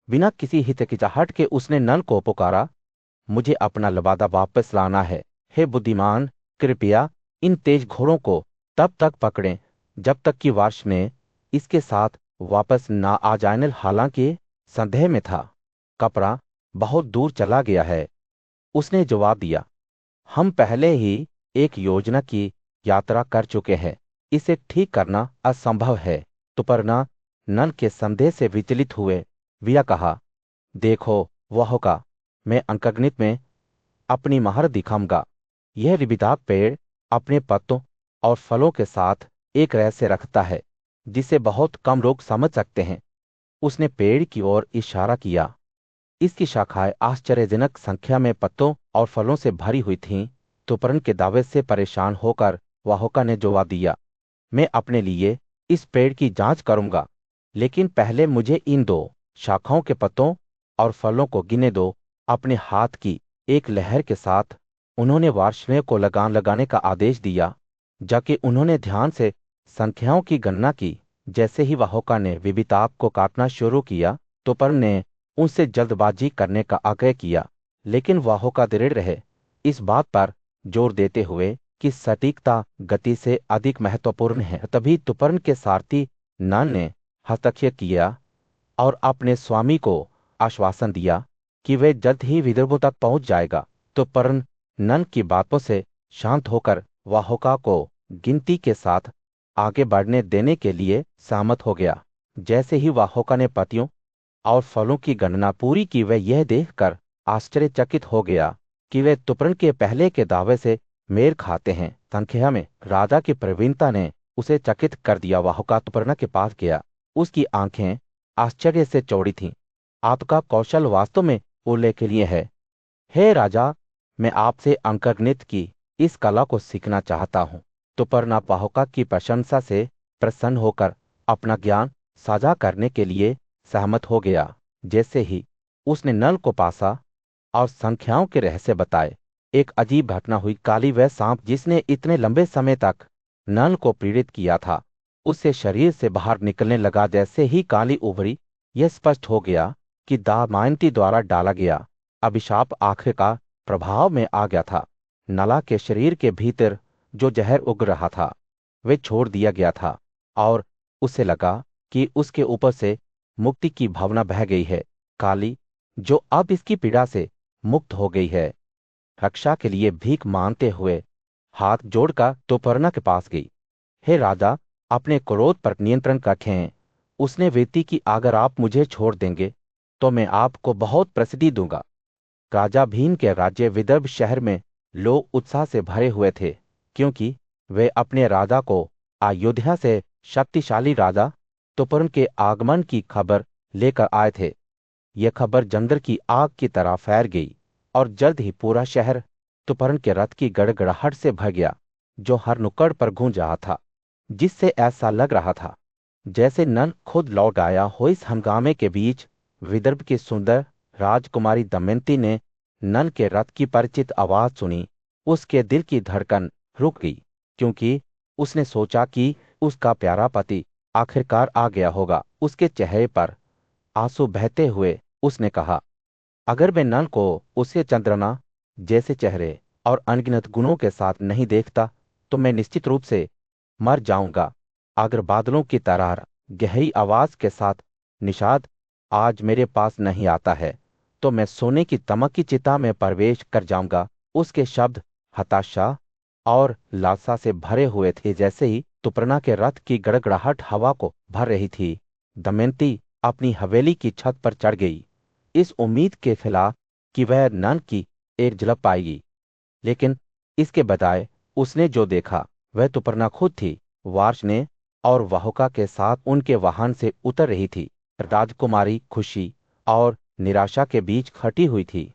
बिना किसी हिचकिचाहट के उसने नल को पुकारा, मुझे अपना लबादा वापस लाना है। हे बुद्धिमान, कृपया इन तेज घोड़ों को तब तक पकड़ें जब तक कि वार्ष्णेय इसके साथ वापस ना आ जाए। हालांकि संदेह में था, कपड़ा बहुत दूर चला गया है। उसने जवाब दिया, हम पहले ही एक योजना की यात्रा कर चुके हैं, इसे ठीक करना असंभव है। तुपर्ना नल के संदेह से विचलित हुए विया कहा, देखो वाहोका, मैं अंकगणित में अपनी महारत दिखाऊंगा। यह रिबिदाक पेड़ अपने पत्तों और फलों के साथ एक रहस्य रखता है जिसे बहुत कम लोग समझ सकते हैं। उसने पेड़ की ओर इशारा किया। इसकी शाखाएं आश्चर्यजनक संख्या में पत्तों और फलों से भरी हुई थीं। तुपर्ण के दावे से परेशान होकर वाहोका ने जवाब दिया, मैं अपने लिए इस पेड़ की जांच करूंगा, लेकिन पहले मुझे इन 2 शाखाओं के पत्तों और फलों को गिने दो। अपने हाथ की एक लहर के साथ उन्होंने वार्ष्णेय को लगान लगाने का आदेश दिया। जाके उन्होंने ध्यान से संख्याओं की गणना की। जैसे ही वाहोका ने विबिताक को काटना शुरू किया, तुपर्ण ने उनसे जल्दबाजी करने का आग्रह किया, लेकिन वाहोका दृढ़ रहे, इस बात पर जोर देते हुए कि सटीकता गति से अधिक महत्वपूर्ण है। तभी तुपर्ण के सारथी नल ने हस्तक्षेप किया और अपने स्वामी को आश्वासन दिया कि वे जल्द ही विदर्भ तक पहुंच जाएगा। तुपर्ण नल की बातों से शांत होकर वाहोका को गिनती के साथ आगे बढ़ने देने के लिए सहमत हो गया। जैसे ही वाहोका ने पत्तियों और फलों की गणना पूरी की, वह यह देखकर आश्चर्यचकित हो गया कि वे तुपर्ण के पहले के दावे से मेल खाते हैं। संख्या में राजा की प्रवीणता ने उसे चकित कर दिया। वाहोका तुपर्ण के पास गया। उसकी आंखें आश्चर्य से चौड़ी थीं। आपका कौशल वास्तव में उल्लेखनीय है। हे राजा, मैं आपसे अंकगणित की इस कला को सीखना चाहता हूँ। तुपर्ण वाहोका की प्रशंसा से प्रसन्न होकर अपना ज्ञान साझा करने के लिए सहमत हो गया। जैसे ही उसने नल को पासा और संख्याओं के रहस्य बताए, एक अजीब घटना हुई। काली वह सांप जिसने इतने लंबे समय तक नल को पीड़ित किया था, उससे शरीर से बाहर निकलने लगा। जैसे ही काली उभरी, यह स्पष्ट हो गया कि दमयंती द्वारा डाला गया अभिशाप आखिरकार प्रभाव में आ गया था। नला के शरीर के भीतर जो जहर उग रहा था, वे छोड़ दिया गया था और उसे लगा कि उसके ऊपर से मुक्ति की भावना बह गई है। काली, जो अब इसकी पीड़ा से मुक्त हो गई है, रक्षा के लिए भीख मांगते हुए हाथ जोड़कर तुपर्णा के पास गई। हे राजा, अपने क्रोध पर नियंत्रण रखें। उसने विनती की, अगर आप मुझे छोड़ देंगे तो मैं आपको बहुत प्रसिद्धि दूंगा। राजा भीम के राज्य विदर्भ शहर में लोग उत्साह से भरे हुए थे, क्योंकि वे अपने राजा को अयोध्या से शक्तिशाली राजा तुपर्ण के आगमन की खबर लेकर आए थे। यह खबर जंगल की आग की तरह फैल गई और जल्द ही पूरा शहर तुपर्ण के रथ की गड़गड़ाहट से भर गया, जो हर नुक्कड़ पर गूंज रहा था, जिससे ऐसा लग रहा था जैसे नल खुद लौट आया हो। इस हंगामे के बीच विदर्भ की सुंदर राजकुमारी दमयंती ने नल के रथ की परिचित आवाज सुनी। उसके दिल की धड़कन रुक गई, क्योंकि उसने सोचा कि उसका प्यारा पति आखिरकार आ गया होगा। उसके चेहरे पर आंसू बहते हुए उसने कहा, अगर मैं नल को उसके चंद्रमा जैसे चेहरे और अनगिनत गुणों के साथ नहीं देखता तो मैं निश्चित रूप से मर जाऊंगा। अगर बादलों की तरह गहरी आवाज के साथ निषाद आज मेरे पास नहीं आता है तो मैं सोने की तमक की चिता में प्रवेश कर जाऊंगा। उसके शब्द हताशा और लालसा से भरे हुए थे। जैसे ही तुपर्णा के रथ की गड़गड़ाहट हवा को भर रही थी, दमयंती अपनी हवेली की छत पर चढ़ गई, इस उम्मीद के खिलाफ कि वह नल की एक झलक पाएगी। लेकिन इसके बजाय उसने जो देखा वह तुपर्णा खुद थी। वार्ष्णेय और वाहुका के साथ उनके वाहन से उतर रही थी। राजकुमारी खुशी और निराशा के बीच खटी हुई थी,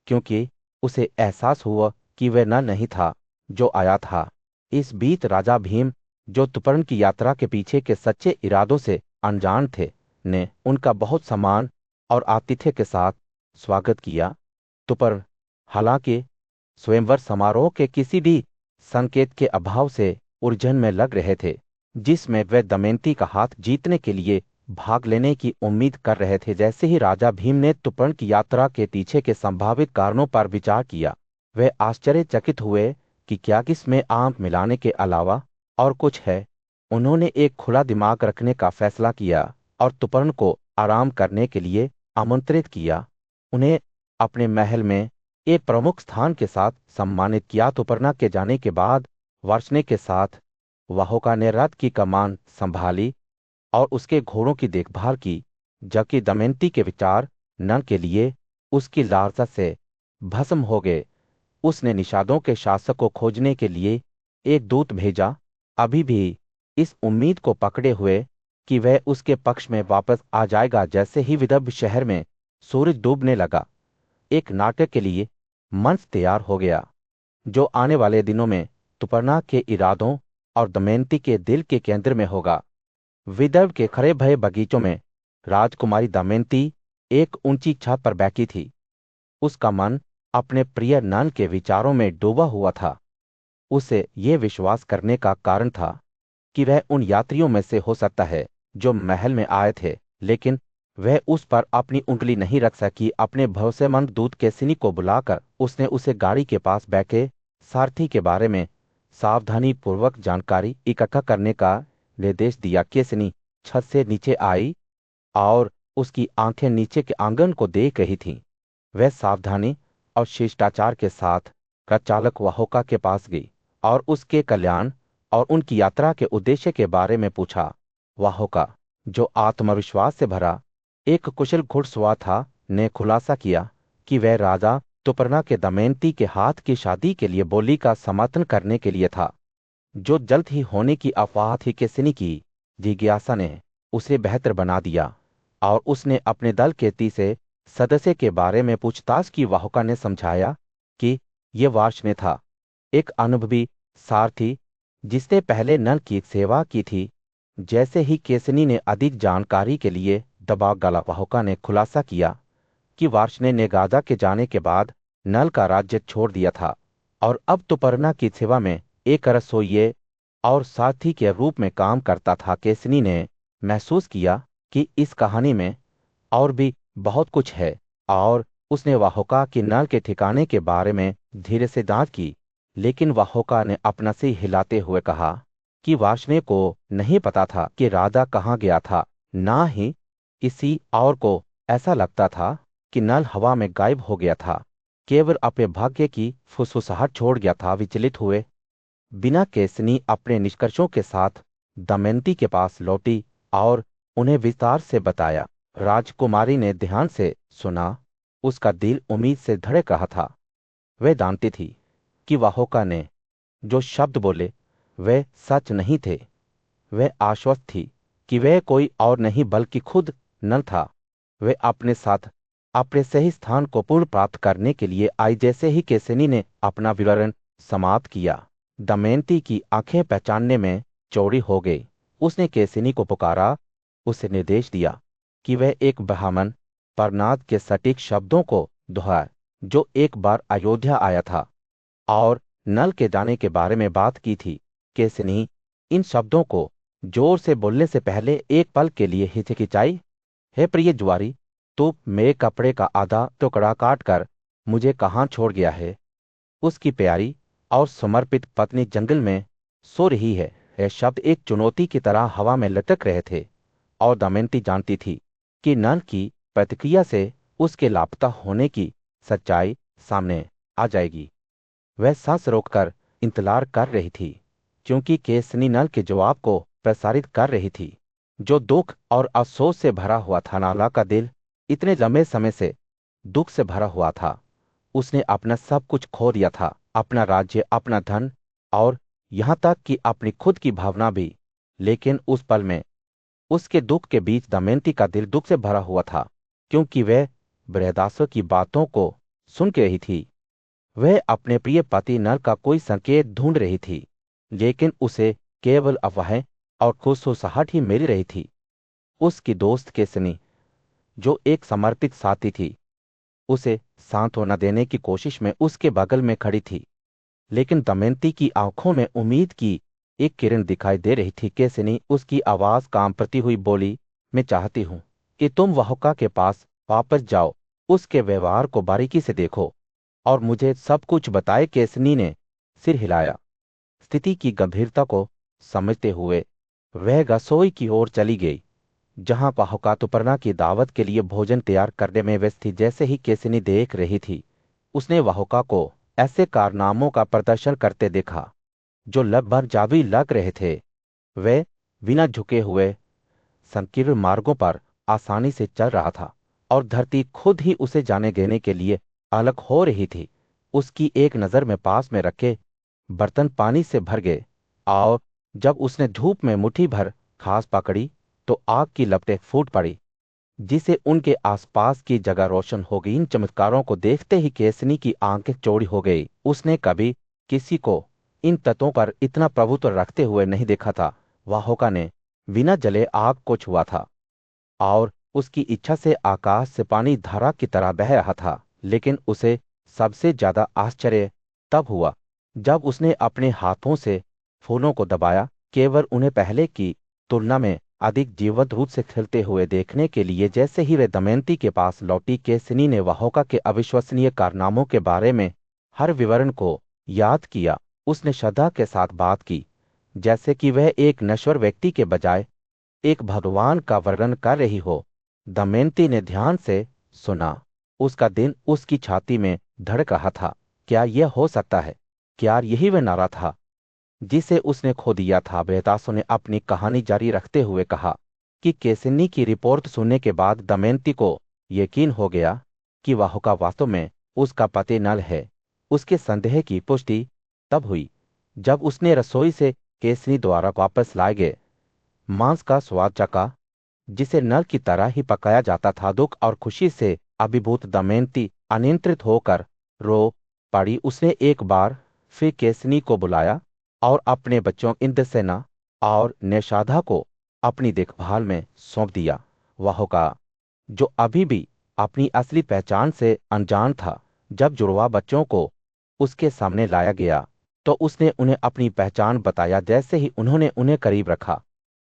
क्योंकि उसे एहसास हुआ कि वह न नहीं था जो आया था। इस बीच राजा भीम, जो तुपर्ण की यात्रा के पीछे के सच्चे इरादों से अनजान थे, ने उनका बहुत सम्मान और आतिथ्य के साथ स्वागत किया। तुपर्ण हालांकि स्वयंवर समारोह के किसी भी संकेत के अभाव से उलझन में लग रहे थे, जिसमें वे दमयंती का हाथ जीतने के लिए भाग लेने की उम्मीद कर रहे थे। जैसे ही राजा भीम ने तुपर्ण की यात्रा के पीछे के संभावित कारणों पर विचार किया, वे आश्चर्यचकित हुए कि क्या इसमें आंख मिलाने के अलावा और कुछ है। उन्होंने एक खुला दिमाग रखने का फैसला किया और तुपर्ण को आराम करने के लिए आमंत्रित किया। उन्हें अपने महल में एक प्रमुख स्थान के साथ सम्मानित किया। तुपर्णा के जाने के बाद वार्ष्णेय के साथ वाहुका ने रथ की कमान संभाली और उसके घोड़ों की देखभाल की, जबकि दमयंती के विचार नल के लिए उसकी लालसा से भस्म हो गए। उसने निषादों के शासक को खोजने के लिए एक दूत भेजा, अभी भी इस उम्मीद को पकड़े हुए कि वह उसके पक्ष में वापस आ जाएगा। जैसे ही विदर्भ शहर में सूरज डूबने लगा, एक नाटक के लिए मंच तैयार हो गया, जो आने वाले दिनों में तुपर्णा के इरादों और दमयंती के दिल के केंद्र में होगा। विदर्भ के खड़े भये बगीचों में राजकुमारी दमयंती एक ऊंची छत पर बैठी थी। उसका मन अपने प्रिय नल के विचारों में डूबा हुआ था। उसे यह विश्वास करने का कारण था कि वह उन यात्रियों में से हो सकता है जो महल में आए थे, लेकिन वह उस पर अपनी उंगली नहीं रख सकी। अपने भरोसेमंद दूत केसिनी को बुलाकर उसने उसे गाड़ी के पास बैठे सारथी के बारे में सावधानी पूर्वक जानकारी इकट्ठा करने का निर्देश दिया। केसिनी छत से नीचे आई और उसकी आंखें नीचे के आंगन को देख रही थीं। वह सावधानी और शिष्टाचार के साथ रथ चालक वाहुका के पास गई और उसके कल्याण और उनकी यात्रा के उद्देश्य के बारे में पूछा। वाहुका, जो आत्मविश्वास से भरा एक कुशल घुड़सवार था, ने खुलासा किया कि वह राजा तुपर्णा के दमयंती के हाथ की शादी के लिए बोली का समर्थन करने के लिए था, जो जल्द ही होने की अफवाह थी। केसिनी की जिज्ञासा ने उसे बेहतर बना दिया और उसने अपने दल के तीसरे सदस्य के बारे में पूछताछ की। वाहुका ने समझाया कि यह वार्ष्णेय था, एक अनुभवी सारथी जिसने पहले नल की सेवा की थी। जैसे ही केसिनी ने अधिक जानकारी के लिए दबाव डाला, वाहुका ने खुलासा किया कि वार्ष्णेय ने राजा के जाने के बाद नल का राज्य छोड़ दिया था और अब तुपर्णा की सेवा में एक रसोइये और साथी के रूप में काम करता था। केसिनी ने महसूस किया कि इस कहानी में और भी बहुत कुछ है और उसने वाहुका की नल के ठिकाने के बारे में धीरे से जांच की। लेकिन वाहुका ने अपना सिर हिलाते हुए कहा कि वार्ष्णेय को नहीं पता था कि राजा कहाँ गया था। ना ही किसी और को ऐसा लगता था कि नल हवा में गायब हो गया था, केवल अपने भाग्य की फुसफुसाहट छोड़ गया था। विचलित हुए बिना केसनी अपने निष्कर्षों के साथ दमयंती के पास लौटी और उन्हें विस्तार से बताया। राजकुमारी ने ध्यान से सुना। उसका दिल उम्मीद से धड़क रहा था। वह जानती थी कि वाहोका ने जो शब्द बोले वे सच नहीं थे। वह आश्वस्त थी कि वह कोई और नहीं बल्कि खुद नल था। वह अपने साथ अपने सही स्थान को पुनः प्राप्त करने के लिए आई। जैसे ही केसनी ने अपना विवरण समाप्त किया, दमयंती की आंखें पहचानने में चौड़ी हो गई। उसने केसनी को पुकारा, उसे निर्देश दिया कि वह एक ब्राह्मण परनाद के सटीक शब्दों को दोहराए जो एक बार अयोध्या आया था और नल के जाने के बारे में बात की थी। केसनी इन शब्दों को जोर से बोलने से पहले एक पल के लिए हिचकिचाई। हे प्रिय जुआरी, तू मेरे कपड़े का आधा टुकड़ा काट कर मुझे कहाँ छोड़ गया है? उसकी प्यारी और समर्पित पत्नी जंगल में सो रही है। यह शब्द एक चुनौती की तरह हवा में लटक रहे थे और दमयंती जानती थी कि नल की प्रतिक्रिया से उसके लापता होने की सच्चाई सामने आ जाएगी। वह सांस रोककर इंतजार कर रही थी क्योंकि केसनी नल के जवाब को प्रसारित कर रही थी जो दुख और अफसोस से भरा हुआ था। नाला का दिल इतने लंबे समय से दुख से भरा हुआ था। उसने अपना सब कुछ खो दिया था, अपना राज्य, अपना धन और यहां तक कि अपनी खुद की भावना भी। लेकिन उस पल में उसके दुख के बीच दमयंती का दिल दुख से भरा हुआ था क्योंकि वह बृहदासुर की बातों को सुन के रही थी। वह अपने प्रिय पति नल का कोई संकेत ढूंढ रही थी, लेकिन उसे केवल अफवाहें और खुशफुसाहट ही मिल रही थी। उसकी दोस्त केसनी, जो एक समर्पित साथी थी, उसे सांत्वना देने की कोशिश में उसके बगल में खड़ी थी। लेकिन दमयंती की आंखों में उम्मीद की एक किरण दिखाई दे रही थी। केसनी उसकी आवाज कांपती हुई बोली, मैं चाहती हूं कि तुम वाहोका के पास वापस जाओ, उसके व्यवहार को बारीकी से देखो और मुझे सब कुछ बताए। केसनी ने सिर हिलाया। स्थिति की गंभीरता को समझते हुए वह रसोई की ओर चली गई जहां वाहोका दोपहर की दावत के लिए भोजन तैयार करने में व्यस्त थी। जैसे ही केसनी देख रही थी, उसने वाहोका को ऐसे कारनामों का प्रदर्शन करते देखा जो लगभग जादुई लग रहे थे। वह बिना झुके हुए संकीर्ण मार्गों पर आसानी से चल रहा था और धरती खुद ही उसे जाने देने के लिए अलग हो रही थी। उसकी एक नजर में पास में रखे बर्तन पानी से भर गए और जब उसने धूप में मुट्ठी भर घास पकड़ी तो आग की लपटें फूट पड़ी जिसे उनके आसपास की जगह रोशन हो गई। इन चमत्कारों को देखते ही केसनी की आंखें चौड़ी हो गई। उसने कभी किसी को इन तत्वों पर इतना प्रभुत्व रखते हुए नहीं देखा था। वाहोका ने बिना जले आग को छुआ था और उसकी इच्छा से आकाश से पानी धारा की तरह बह रहा था। लेकिन उसे सबसे ज्यादा आश्चर्य तब हुआ जब उसने अपने हाथों से फूलों को दबाया, केवल उन्हें पहले की तुलना में अधिक जीवंत रूप से खिलते हुए देखने के लिए। जैसे ही वे दमयंती के पास लौटी, केसनी ने वाहोका के अविश्वसनीय कारनामों के बारे में हर विवरण को याद किया। उसने श्रद्धा के साथ बात की, जैसे कि वह एक नश्वर व्यक्ति के बजाय एक भगवान का वर्णन कर रही हो। दमयंती ने ध्यान से सुना। उसका दिल उसकी छाती में धड़क रहा था। क्या यह हो सकता है? क्या यही वह नारा था जिसे उसने खो दिया था? बेहतासो ने अपनी कहानी जारी रखते हुए कहा कि केसनी की रिपोर्ट सुनने के बाद दमयंती को यकीन हो गया कि वाहोका वास्तव में उसका पति नल है। उसके संदेह की पुष्टि तब हुई जब उसने रसोई से केसनी द्वारा वापस लाए गए मांस का स्वाद चखा जिसे नल की तरह ही पकाया जाता था। दुख और खुशी से अभिभूत दमयंती अनियंत्रित होकर रो पड़ी। उसने एक बार फिर केसनी को बुलाया और अपने बच्चों इंद्रसेना और निषादा को अपनी देखभाल में सौंप दिया। वाहोका, जो अभी भी अपनी असली पहचान से अनजान था, जब जुड़वा बच्चों को उसके सामने लाया गया तो उसने उन्हें अपनी पहचान बताया। जैसे ही उन्होंने उन्हें करीब रखा,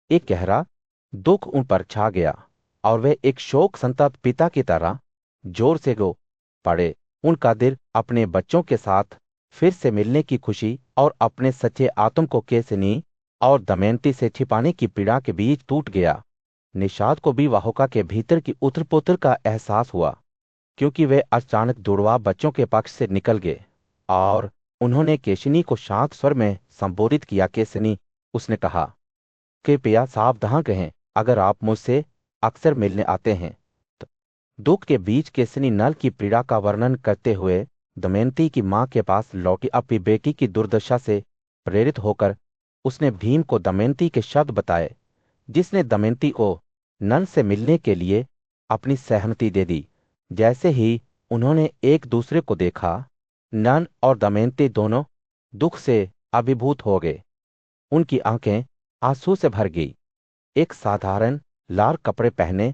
एक गहरा दुख उन पर छा गया और वे एक शोक संतप्त पिता की तरह जोर से रो पड़े। उनका दिल अपने बच्चों के साथ फिर से मिलने की खुशी और अपने सच्चे आत्म को केसनी और दमयंती से छिपाने की पीड़ा के बीच टूट गया। निषाद को भी वाहोका के भीतर की उथल पुथल का एहसास हुआ क्योंकि वे अचानक जुड़वा बच्चों के पक्ष से निकल गए और उन्होंने केशिनी को शांत स्वर में संबोधित किया। केशिनी, उसने कहा, कृपया सावधान रहें, अगर आप मुझसे अक्सर मिलने आते हैं तो। दुख के बीच केशिनी नल की पीड़ा का वर्णन करते हुए दमयंती की मां के पास लौटी। अपनी बेटी की दुर्दशा से प्रेरित होकर उसने भीम को दमयंती के शब्द बताए, जिसने दमयंती को नल से मिलने के लिए अपनी सहमति दे दी। जैसे ही उन्होंने एक दूसरे को देखा, नल और दमयंती दोनों दुख से अभिभूत हो गए। उनकी आंखें आंसू से भर गई। एक साधारण लाल कपड़े पहने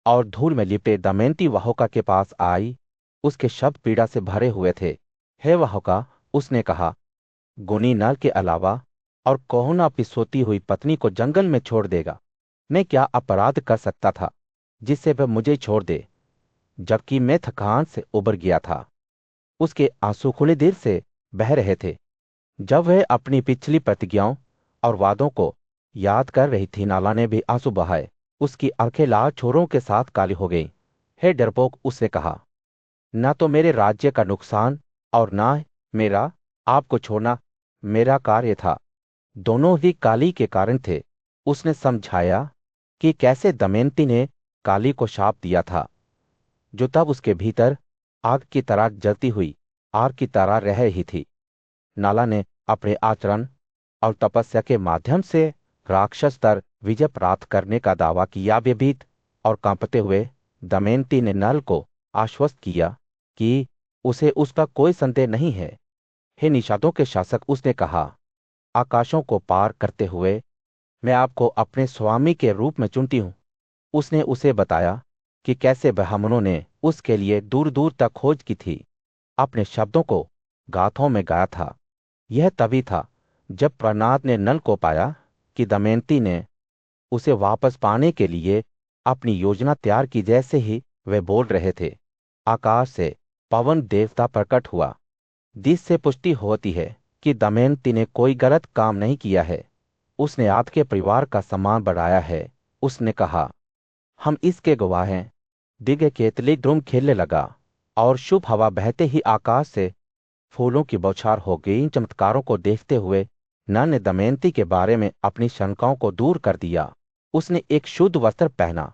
और धूल में लिपटे दमयंती वाहुका के पास आई। उसके शब्द पीड़ा से भरे हुए थे। हे वाहुका, उसने कहा, गुनी नल के अलावा और कौन अपनी सोती हुई पत्नी को जंगल में छोड़ देगा? मैं क्या अपराध कर सकता था जिससे वह मुझे छोड़ दे, जबकि मैं थकान से उबर गया था? उसके आंसू खुली देर से बह रहे थे। जब वह अपनी पिछली प्रतिज्ञाओं और वादों को याद कर रही थी, नाला ने भी आंसू बहाए। उसकी आंखें लाल छोरों के साथ काली हो गईं। हे डरपोक, उसने कहा, न तो मेरे राज्य का नुकसान और न मेरा आपको छोड़ना मेरा कार्य था। दोनों ही काली के कारण थे। उसने समझाया कि कैसे दमयंती ने काली को शाप दिया था, जो तब उसके भीतर आग की तरह जलती हुई आग की तरह रह रही थी। नाला ने अपने आचरण और तपस्या के माध्यम से राक्षस पर विजय प्राप्त करने का दावा किया। भयभीत और कांपते हुए दमयंती ने नल को आश्वस्त किया कि उसे उस पर कोई संदेह नहीं है। हे निषादों के शासक, उसने कहा, आकाशों को पार करते हुए मैं आपको अपने स्वामी के रूप में चुनती हूं। उसने उसे बताया कि कैसे ब्राह्मणों ने उसके लिए दूर दूर तक खोज की थी, अपने शब्दों को गाथों में गाया था। यह तभी था जब प्रहलाद ने नल को पाया कि दमयंती ने उसे वापस पाने के लिए अपनी योजना तैयार की। जैसे ही वे बोल रहे थे, आकाश से पवन देवता प्रकट हुआ, जिससे पुष्टि होती है कि दमयंती ने कोई गलत काम नहीं किया है। उसने आपके परिवार का सम्मान बढ़ाया है। उसने कहा, हम इसके गवाह हैं। दिव्य केतली ड्रुम खेलने लगा और शुभ हवा बहते ही आकाश से फूलों की बौछार हो गई। इन चमत्कारों को देखते हुए नल ने दमयंती के बारे में अपनी शंकाओं को दूर कर दिया। उसने एक शुद्ध वस्त्र पहना,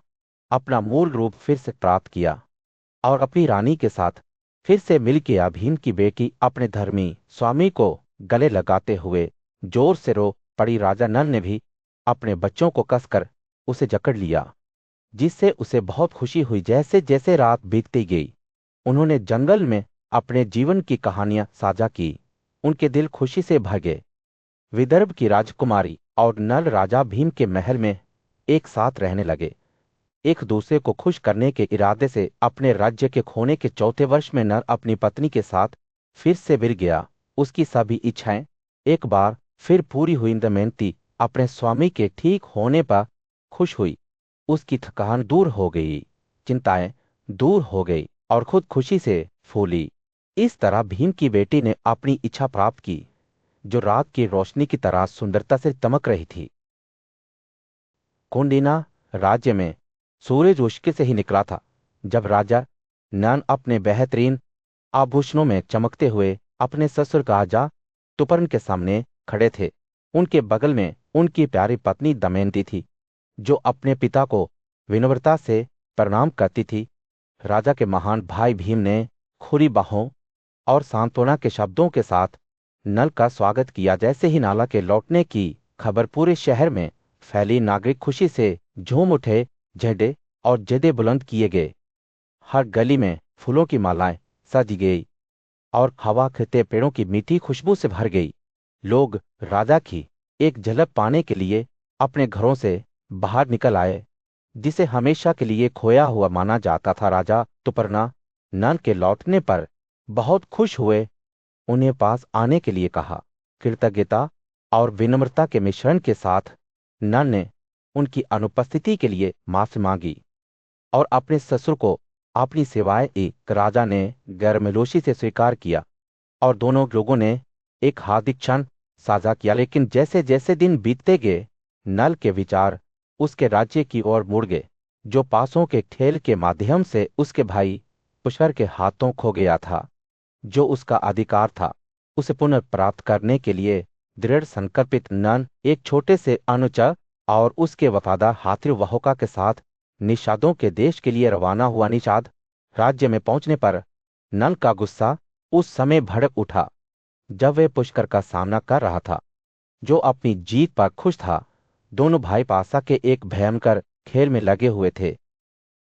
अपना मूल रूप फिर से प्राप्त किया और अपनी रानी के साथ फिर से मिल गया। भीम की बेटी अपने धर्मी स्वामी को गले लगाते हुए जोर से रो पड़ी। राजा नल ने भी अपने बच्चों को कसकर उसे जकड़ लिया, जिससे उसे बहुत खुशी हुई। जैसे जैसे रात बीतती गई, उन्होंने जंगल में अपने जीवन की कहानियां साझा की। उनके दिल खुशी से भर गए। विदर्भ की राजकुमारी और नल राजा भीम के महल में एक साथ रहने लगे। एक दूसरे को खुश करने के इरादे से अपने राज्य के खोने के चौथे वर्ष में नल अपनी पत्नी के साथ फिर से मिल गया। उसकी सभी इच्छाएं एक बार फिर पूरी हुई। दमयंती अपने स्वामी के ठीक होने पर खुश हुई। उसकी थकान दूर हो गई, चिंताएं दूर हो गई और खुद खुशी से फूली। इस तरह भीम की बेटी ने अपनी इच्छा प्राप्त की, जो रात की रोशनी की तरह सुंदरता से चमक रही थी। कुंडिना राज्य में सूरज मुश्किल से ही निकला था जब राजा नल अपने बेहतरीन आभूषणों में चमकते हुए अपने ससुर राजा तुपर्ण के सामने खड़े थे। उनके बगल में उनकी प्यारी पत्नी दमयंती थी, जो अपने पिता को विनम्रता से प्रणाम करती थी। राजा के महान भाई भीम ने खुली बाहों और सांत्वना के शब्दों के साथ नल का स्वागत किया। जैसे ही नाला के लौटने की खबर पूरे शहर में फैली, नागरिक खुशी से झूम उठे। झंडे और जदे बुलंद किए गए। हर गली में फूलों की मालाएं सज गई और हवा खिलते पेड़ों की मीठी खुशबू से भर गई। लोग राजा की एक झलक पाने के लिए अपने घरों से बाहर निकल आए, जिसे हमेशा के लिए खोया हुआ माना जाता था। राजा तुपरना नल के लौटने पर बहुत खुश हुए, उन्हें पास आने के लिए कहा। कृतज्ञता और विनम्रता के मिश्रण के साथ नल ने उनकी अनुपस्थिति के लिए माफी मांगी और अपने ससुर को अपनी सेवाएं एक राजा ने गैरमैलोशी से स्वीकार किया और दोनों लोगों ने एक हार्दिक क्षण साझा किया। लेकिन जैसे जैसे दिन बीतते गए, नल के विचार उसके राज्य की ओर मुड़ गए, जो पासों के खेल के माध्यम से उसके भाई पुष्कर के हाथों खो गया था, जो उसका अधिकार था। उसे पुनः प्राप्त करने के लिए दृढ़ संकल्पित नन एक छोटे से अनुचर और उसके वफादार हाथी वाहका के साथ निषादों के देश के लिए रवाना हुआ। निषाद राज्य में पहुंचने पर नल का गुस्सा उस समय भड़क उठा जब वह पुष्कर का सामना कर रहा था, जो अपनी जीत पर खुश था। दोनों भाई पासा के एक भयंकर खेल में लगे हुए थे,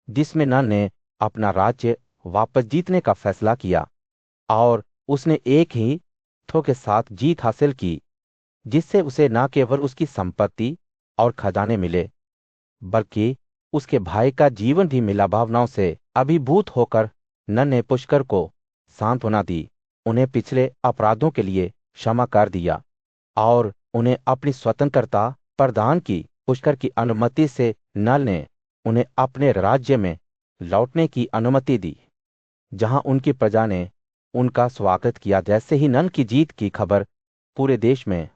जिसमें नल ने अपना राज्य वापस जीतने का फैसला किया और उसने एक ही थो के साथ जीत हासिल की, जिससे उसे न केवल उसकी संपत्ति और खजाने मिले, बल्कि उसके भाई का जीवन भी मिला। भावनाओं से अभिभूत होकर नन ने पुष्कर को सांत्वना दी, उन्हें पिछले अपराधों के लिए क्षमा कर दिया और उन्हें अपनी स्वतंत्रता प्रदान की। पुष्कर की अनुमति से नल ने उन्हें अपने राज्य में लौटने की अनुमति दी, जहां उनकी प्रजा ने उनका स्वागत किया। जैसे ही नल की जीत की खबर पूरे देश में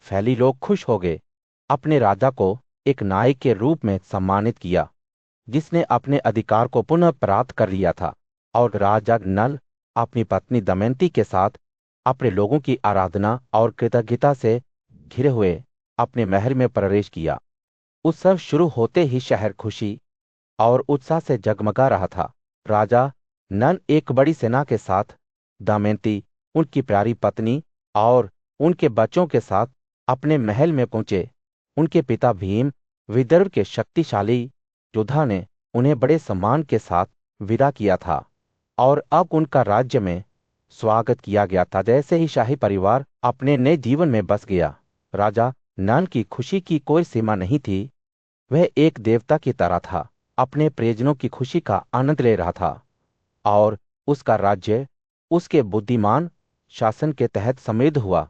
फैली, लोग खुश हो गए। अपने राजा को एक नायक के रूप में सम्मानित किया, जिसने अपने अधिकार को पुनः प्राप्त कर लिया था। और राजा नल अपनी पत्नी दमयंती के साथ अपने लोगों की आराधना और कृतज्ञता से घिरे हुए अपने महल में प्रवेश किया। उत्सव शुरू होते ही शहर खुशी और उत्साह से जगमगा रहा था। राजा नल एक बड़ी सेना के साथ दमयंती, उनकी प्यारी पत्नी और उनके बच्चों के साथ अपने महल में पहुंचे। उनके पिता भीम, विदर्भ के शक्तिशाली योद्धा, ने उन्हें बड़े सम्मान के साथ विदा किया था और अब उनका राज्य में स्वागत किया गया था। जैसे ही शाही परिवार अपने नए जीवन में बस गया, राजा नल की खुशी की कोई सीमा नहीं थी। वह एक देवता की तरह था, अपने प्रियजनों की खुशी का आनंद ले रहा था और उसका राज्य उसके बुद्धिमान शासन के तहत समृद्ध हुआ।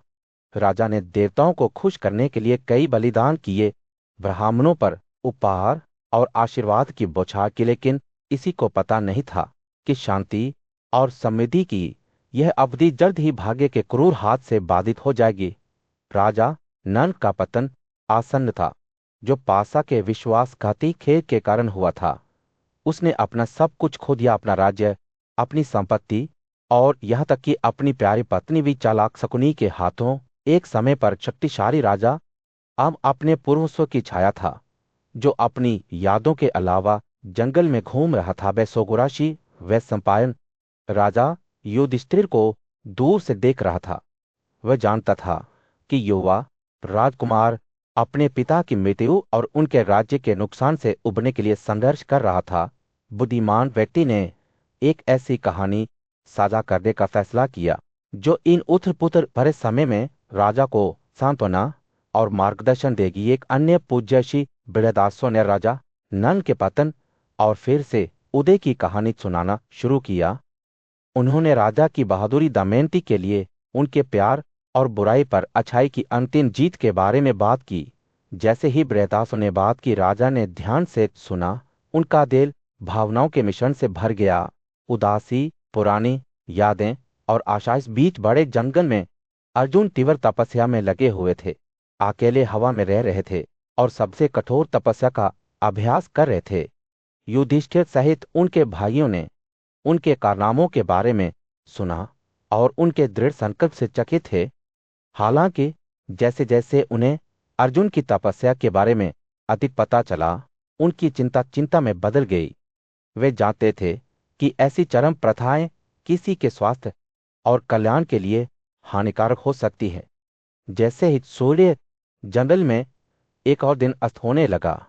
राजा ने देवताओं को खुश करने के लिए कई बलिदान किए, ब्राह्मणों पर उपहार और आशीर्वाद की बौछार की, लेकिन इसी को पता नहीं था कि शांति और समृद्धि की यह अवधि जल्द ही भाग्य के क्रूर हाथ से बाधित हो जाएगी। राजा नल का पतन आसन्न था, जो पासा के विश्वासघाती खेल के कारण हुआ था। उसने अपना सब कुछ खो दिया, अपना राज्य, अपनी संपत्ति और यहां तक कि अपनी प्यारी पत्नी भी चालाक शकुनी के हाथों। एक समय पर शक्तिशाली राजा अब अपने पूर्वस्व की छाया था, जो अपनी यादों के अलावा जंगल में घूम रहा था। वह सोगुराशी वह सम्पायन राजा युधिष्ठिर को दूर से देख रहा था। वह जानता था कि युवा राजकुमार अपने पिता की मृत्यु और उनके राज्य के नुकसान से उबरने के लिए संघर्ष कर रहा था। बुद्धिमान व्यक्ति ने एक ऐसी कहानी साझा करने का फैसला किया जो इन उथल-पुथल भरे समय में राजा को सांत्वना और मार्गदर्शन देगी। एक अन्य पूज्यशी बृहदासो ने राजा नल के पतन और फिर से उदय की कहानी सुनाना शुरू किया। उन्होंने राजा की बहादुरी, दमयंती के लिए उनके प्यार और बुराई पर अच्छाई की अंतिम जीत के बारे में बात की। जैसे ही बृहदासो ने बात की, राजा ने ध्यान से सुना। उनका दिल भावनाओं के मिश्रण से भर गया। उदासी, पुरानी यादें और आशाएं। इस बीच बड़े जंगल में अर्जुन तीव्र तपस्या में लगे हुए थे, अकेले हवा में रह रहे थे और सबसे कठोर तपस्या का अभ्यास कर रहे थे। युधिष्ठिर सहित उनके भाइयों ने उनके कारनामों के बारे में सुना और उनके दृढ़ संकल्प से चकित थे। हालांकि जैसे जैसे उन्हें अर्जुन की तपस्या के बारे में अधिक पता चला, उनकी चिंता चिंता में बदल गई। वे जानते थे कि ऐसी चरम प्रथाएं किसी के स्वास्थ्य और कल्याण के लिए हानिकारक हो सकती है। जैसे ही सूर्य जंगल में एक और दिन अस्त होने लगा,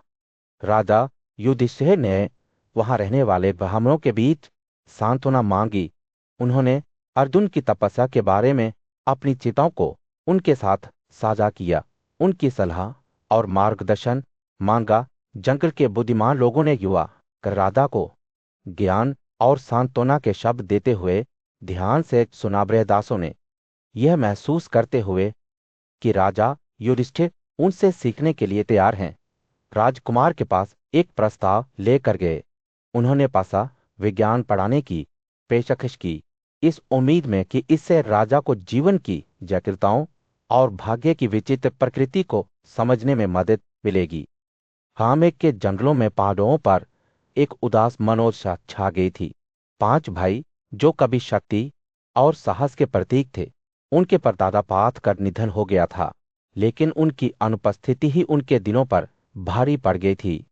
राजा युधिष्ठिर ने वहां रहने वाले ब्राह्मणों के बीच सांत्वना मांगी। उन्होंने अर्जुन की तपस्या के बारे में अपनी चिंताओं को उनके साथ साझा किया, उनकी सलाह और मार्गदर्शन मांगा। जंगल के बुद्धिमान लोगों ने युवा राजा को ज्ञान और सांत्वना के शब्द देते हुए ध्यान से सुना। बृहदासों ने यह महसूस करते हुए कि राजा युधिष्ठिर उनसे सीखने के लिए तैयार हैं, राजकुमार के पास एक प्रस्ताव लेकर गए। उन्होंने पासा विज्ञान पढ़ाने की पेशकश की, इस उम्मीद में कि इससे राजा को जीवन की जटिलताओं और भाग्य की विचित्र प्रकृति को समझने में मदद मिलेगी। हामेक के जंगलों में पहाड़ों पर एक उदास मनोदशा छा गई थी। 5 भाई जो कभी शक्ति और साहस के प्रतीक थे, उनके परदादा पाथ का निधन हो गया था, लेकिन उनकी अनुपस्थिति ही उनके दिलों पर भारी पड़ गई थी।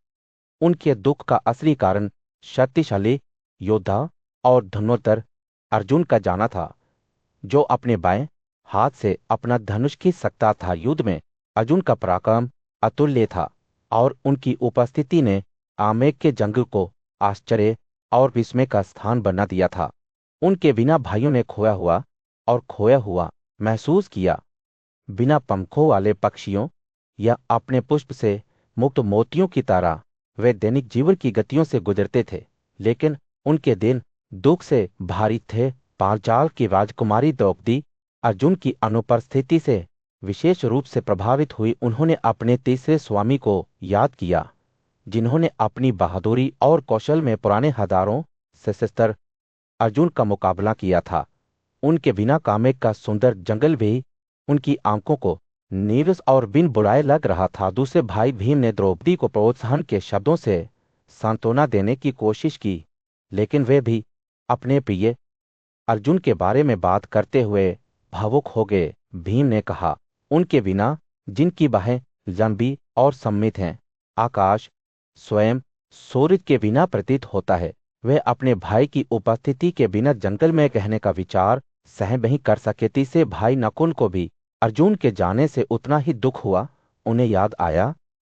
उनके दुख का असली कारण शक्तिशाली योद्धा और धनुर्धर अर्जुन का जाना था, जो अपने बाएं हाथ से अपना धनुष खींच सकता था। युद्ध में अर्जुन का पराक्रम अतुल्य था और उनकी उपस्थिति ने आमेक के जंगल को आश्चर्य और विस्मय का स्थान बना दिया था। उनके बिना भाइयों ने खोया हुआ महसूस किया। बिना पंखों वाले पक्षियों या अपने पुष्प से मुक्त मोतियों की तरह वे दैनिक जीवन की गतियों से गुजरते थे, लेकिन उनके दिन दुख से भारी थे। पांचाल की राजकुमारी द्रौपदी अर्जुन की अनुपस्थिति से विशेष रूप से प्रभावित हुई। उन्होंने अपने तीसरे स्वामी को याद किया, जिन्होंने अपनी बहादुरी और कौशल में पुराने हजारों सशस्त्र अर्जुन का मुकाबला किया था। उनके बिना कामेक का सुंदर जंगल भी उनकी आंखों को नीरस और बिन बुराए लग रहा था। दूसरे भाई भीम ने द्रौपदी को प्रोत्साहन के शब्दों से सांत्वना देने की कोशिश की, लेकिन वे भी अपने प्रिय अर्जुन के बारे में बात करते हुए भावुक हो गए। भीम ने कहा, उनके बिना जिनकी बाहें लंबी और सम्मित हैं, आकाश स्वयं सूरज के बिना प्रतीत होता है। वे अपने भाई की उपस्थिति के बिना जंगल में कहने का विचार सहन नहीं कर सके। तीसरे भाई नकुल को भी अर्जुन के जाने से उतना ही दुख हुआ। उन्हें याद आया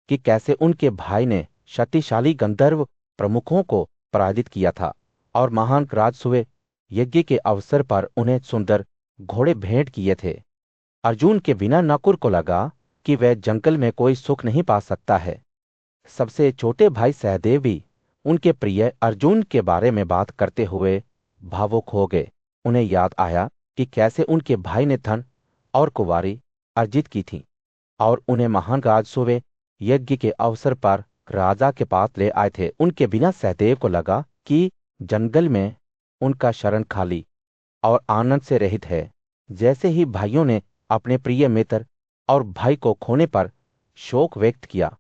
कि कैसे उनके भाई ने शक्तिशाली गंधर्व प्रमुखों को पराजित किया था और महान राजसूय यज्ञ के अवसर पर उन्हें सुंदर घोड़े भेंट किए थे। अर्जुन के बिना नकुल को लगा कि वह जंगल में कोई सुख नहीं पा सकता है। सबसे छोटे भाई सहदेव भी उनके प्रिय अर्जुन के बारे में बात करते हुए भावुक हो गए। उन्हें याद आया कि कैसे उनके भाई ने धन और कुंवारी अर्जित की थी और उन्हें महान राजसूय यज्ञ के अवसर पर राजा के पास ले आए थे। उनके बिना सहदेव को लगा कि जंगल में उनका शरण खाली और आनंद से रहित है। जैसे ही भाइयों ने अपने प्रिय मित्र और भाई को खोने पर शोक व्यक्त किया,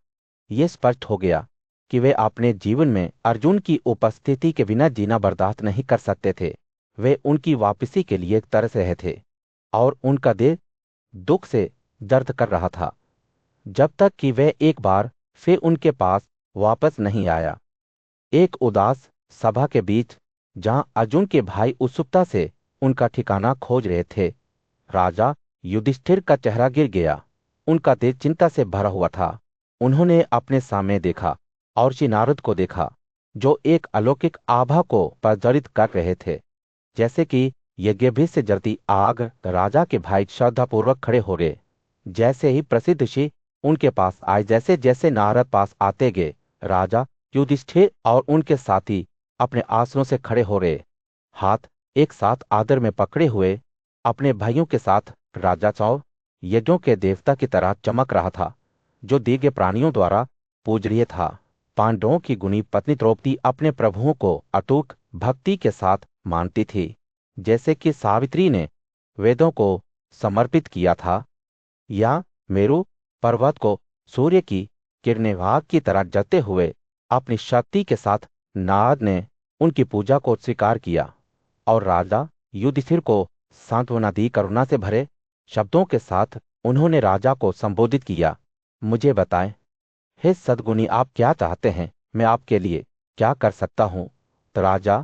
ये स्पष्ट हो गया कि वे अपने जीवन में अर्जुन की उपस्थिति के बिना जीना बर्दाश्त नहीं कर सकते थे। वे उनकी वापसी के लिए तरस रहे थे और उनका दिल दुख से दर्द कर रहा था, जब तक कि वह एक बार फिर उनके पास वापस नहीं आया। एक उदास सभा के बीच, जहां अर्जुन के भाई उत्सुकता से उनका ठिकाना खोज रहे थे, राजा युधिष्ठिर का चेहरा गिर गया। उनका दिल चिंता से भरा हुआ था। उन्होंने अपने सामने देखा और श्री नारद को देखा, जो एक अलौकिक आभा को प्रज्वलित कर रहे थे, जैसे कि यज्ञभीष्ट से जलती आग। राजा के भाई श्रद्धापूर्वक खड़े हो गए। जैसे ही प्रसिद्ध ऋषि उनके पास आए, जैसे जैसे नारद पास आते गए, राजा युधिष्ठिर और उनके साथी अपने आसनों से खड़े हो रहे, हाथ एक साथ आदर में पकड़े हुए। अपने भाइयों के साथ राजा चौ यज्ञों के देवता की तरह चमक रहा था, जो दिव्य प्राणियों द्वारा पूजनीय था। पांडवों की गुणी पत्नी द्रौपदी अपने प्रभुओं को अटूट भक्ति के साथ मानती थी, जैसे कि सावित्री ने वेदों को समर्पित किया था, या मेरु पर्वत को सूर्य की किरणें वाग की तरह जलते हुए अपनी शक्ति के साथ नारद ने उनकी पूजा को स्वीकार किया। और राजा युधिष्ठिर को सांत्वना दी। करुणा से भरे शब्दों के साथ उन्होंने राजा को संबोधित किया, मुझे बताएं, हे सद्गुणी, आप क्या चाहते हैं? मैं आपके लिए क्या कर सकता हूं? तो राजा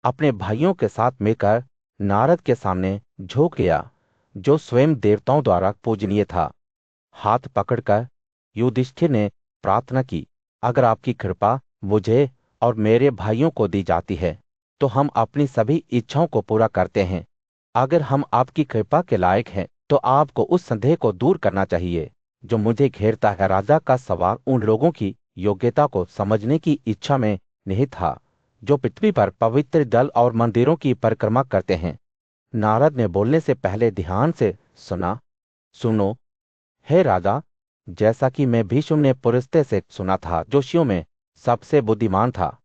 अपने भाइयों के साथ मिलकर नारद के सामने झुक गया, जो स्वयं देवताओं द्वारा पूजनीय था। हाथ पकड़कर युधिष्ठिर ने प्रार्थना की, अगर आपकी कृपा मुझे और मेरे भाइयों को दी जाती है तो हम अपनी सभी इच्छाओं को पूरा करते हैं। अगर हम आपकी कृपा के लायक हैं तो आपको उस संदेह को दूर करना चाहिए जो मुझे घेरता है। राजा का सवाल उन लोगों की योग्यता को समझने की इच्छा में निहित था, जो पृथ्वी पर पवित्र दल और मंदिरों की परिक्रमा करते हैं। नारद ने बोलने से पहले ध्यान से सुनो, हे राजा, जैसा कि मैं भीष्म ने पुरस्ते से सुना था, जो ऋषियों में सबसे बुद्धिमान था।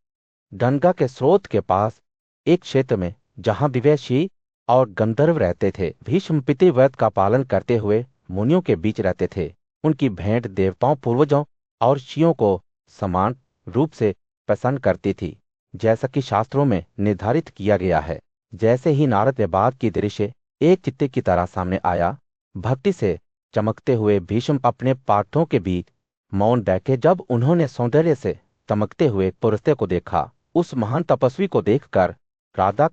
गंगा के स्रोत के पास एक क्षेत्र में, जहां दिव्यषी और गंधर्व रहते थे, भीष्म पितृव्रत का पालन करते हुए मुनियों के बीच रहते थे। उनकी भेंट देवताओं, पूर्वजों और ऋषियों को समान रूप से प्रसन्न करती थी, जैसा कि शास्त्रों में निर्धारित किया गया है। जैसे ही नारद ने बात की दृश्य एक चित्ते की तरह सामने आया। भक्ति से चमकते हुए भीष्म अपने पार्थों के बीच मौन बैठे। जब उन्होंने सौंदर्य से चमकते हुए पुरुष को देखा, उस महान तपस्वी को देखकर राधा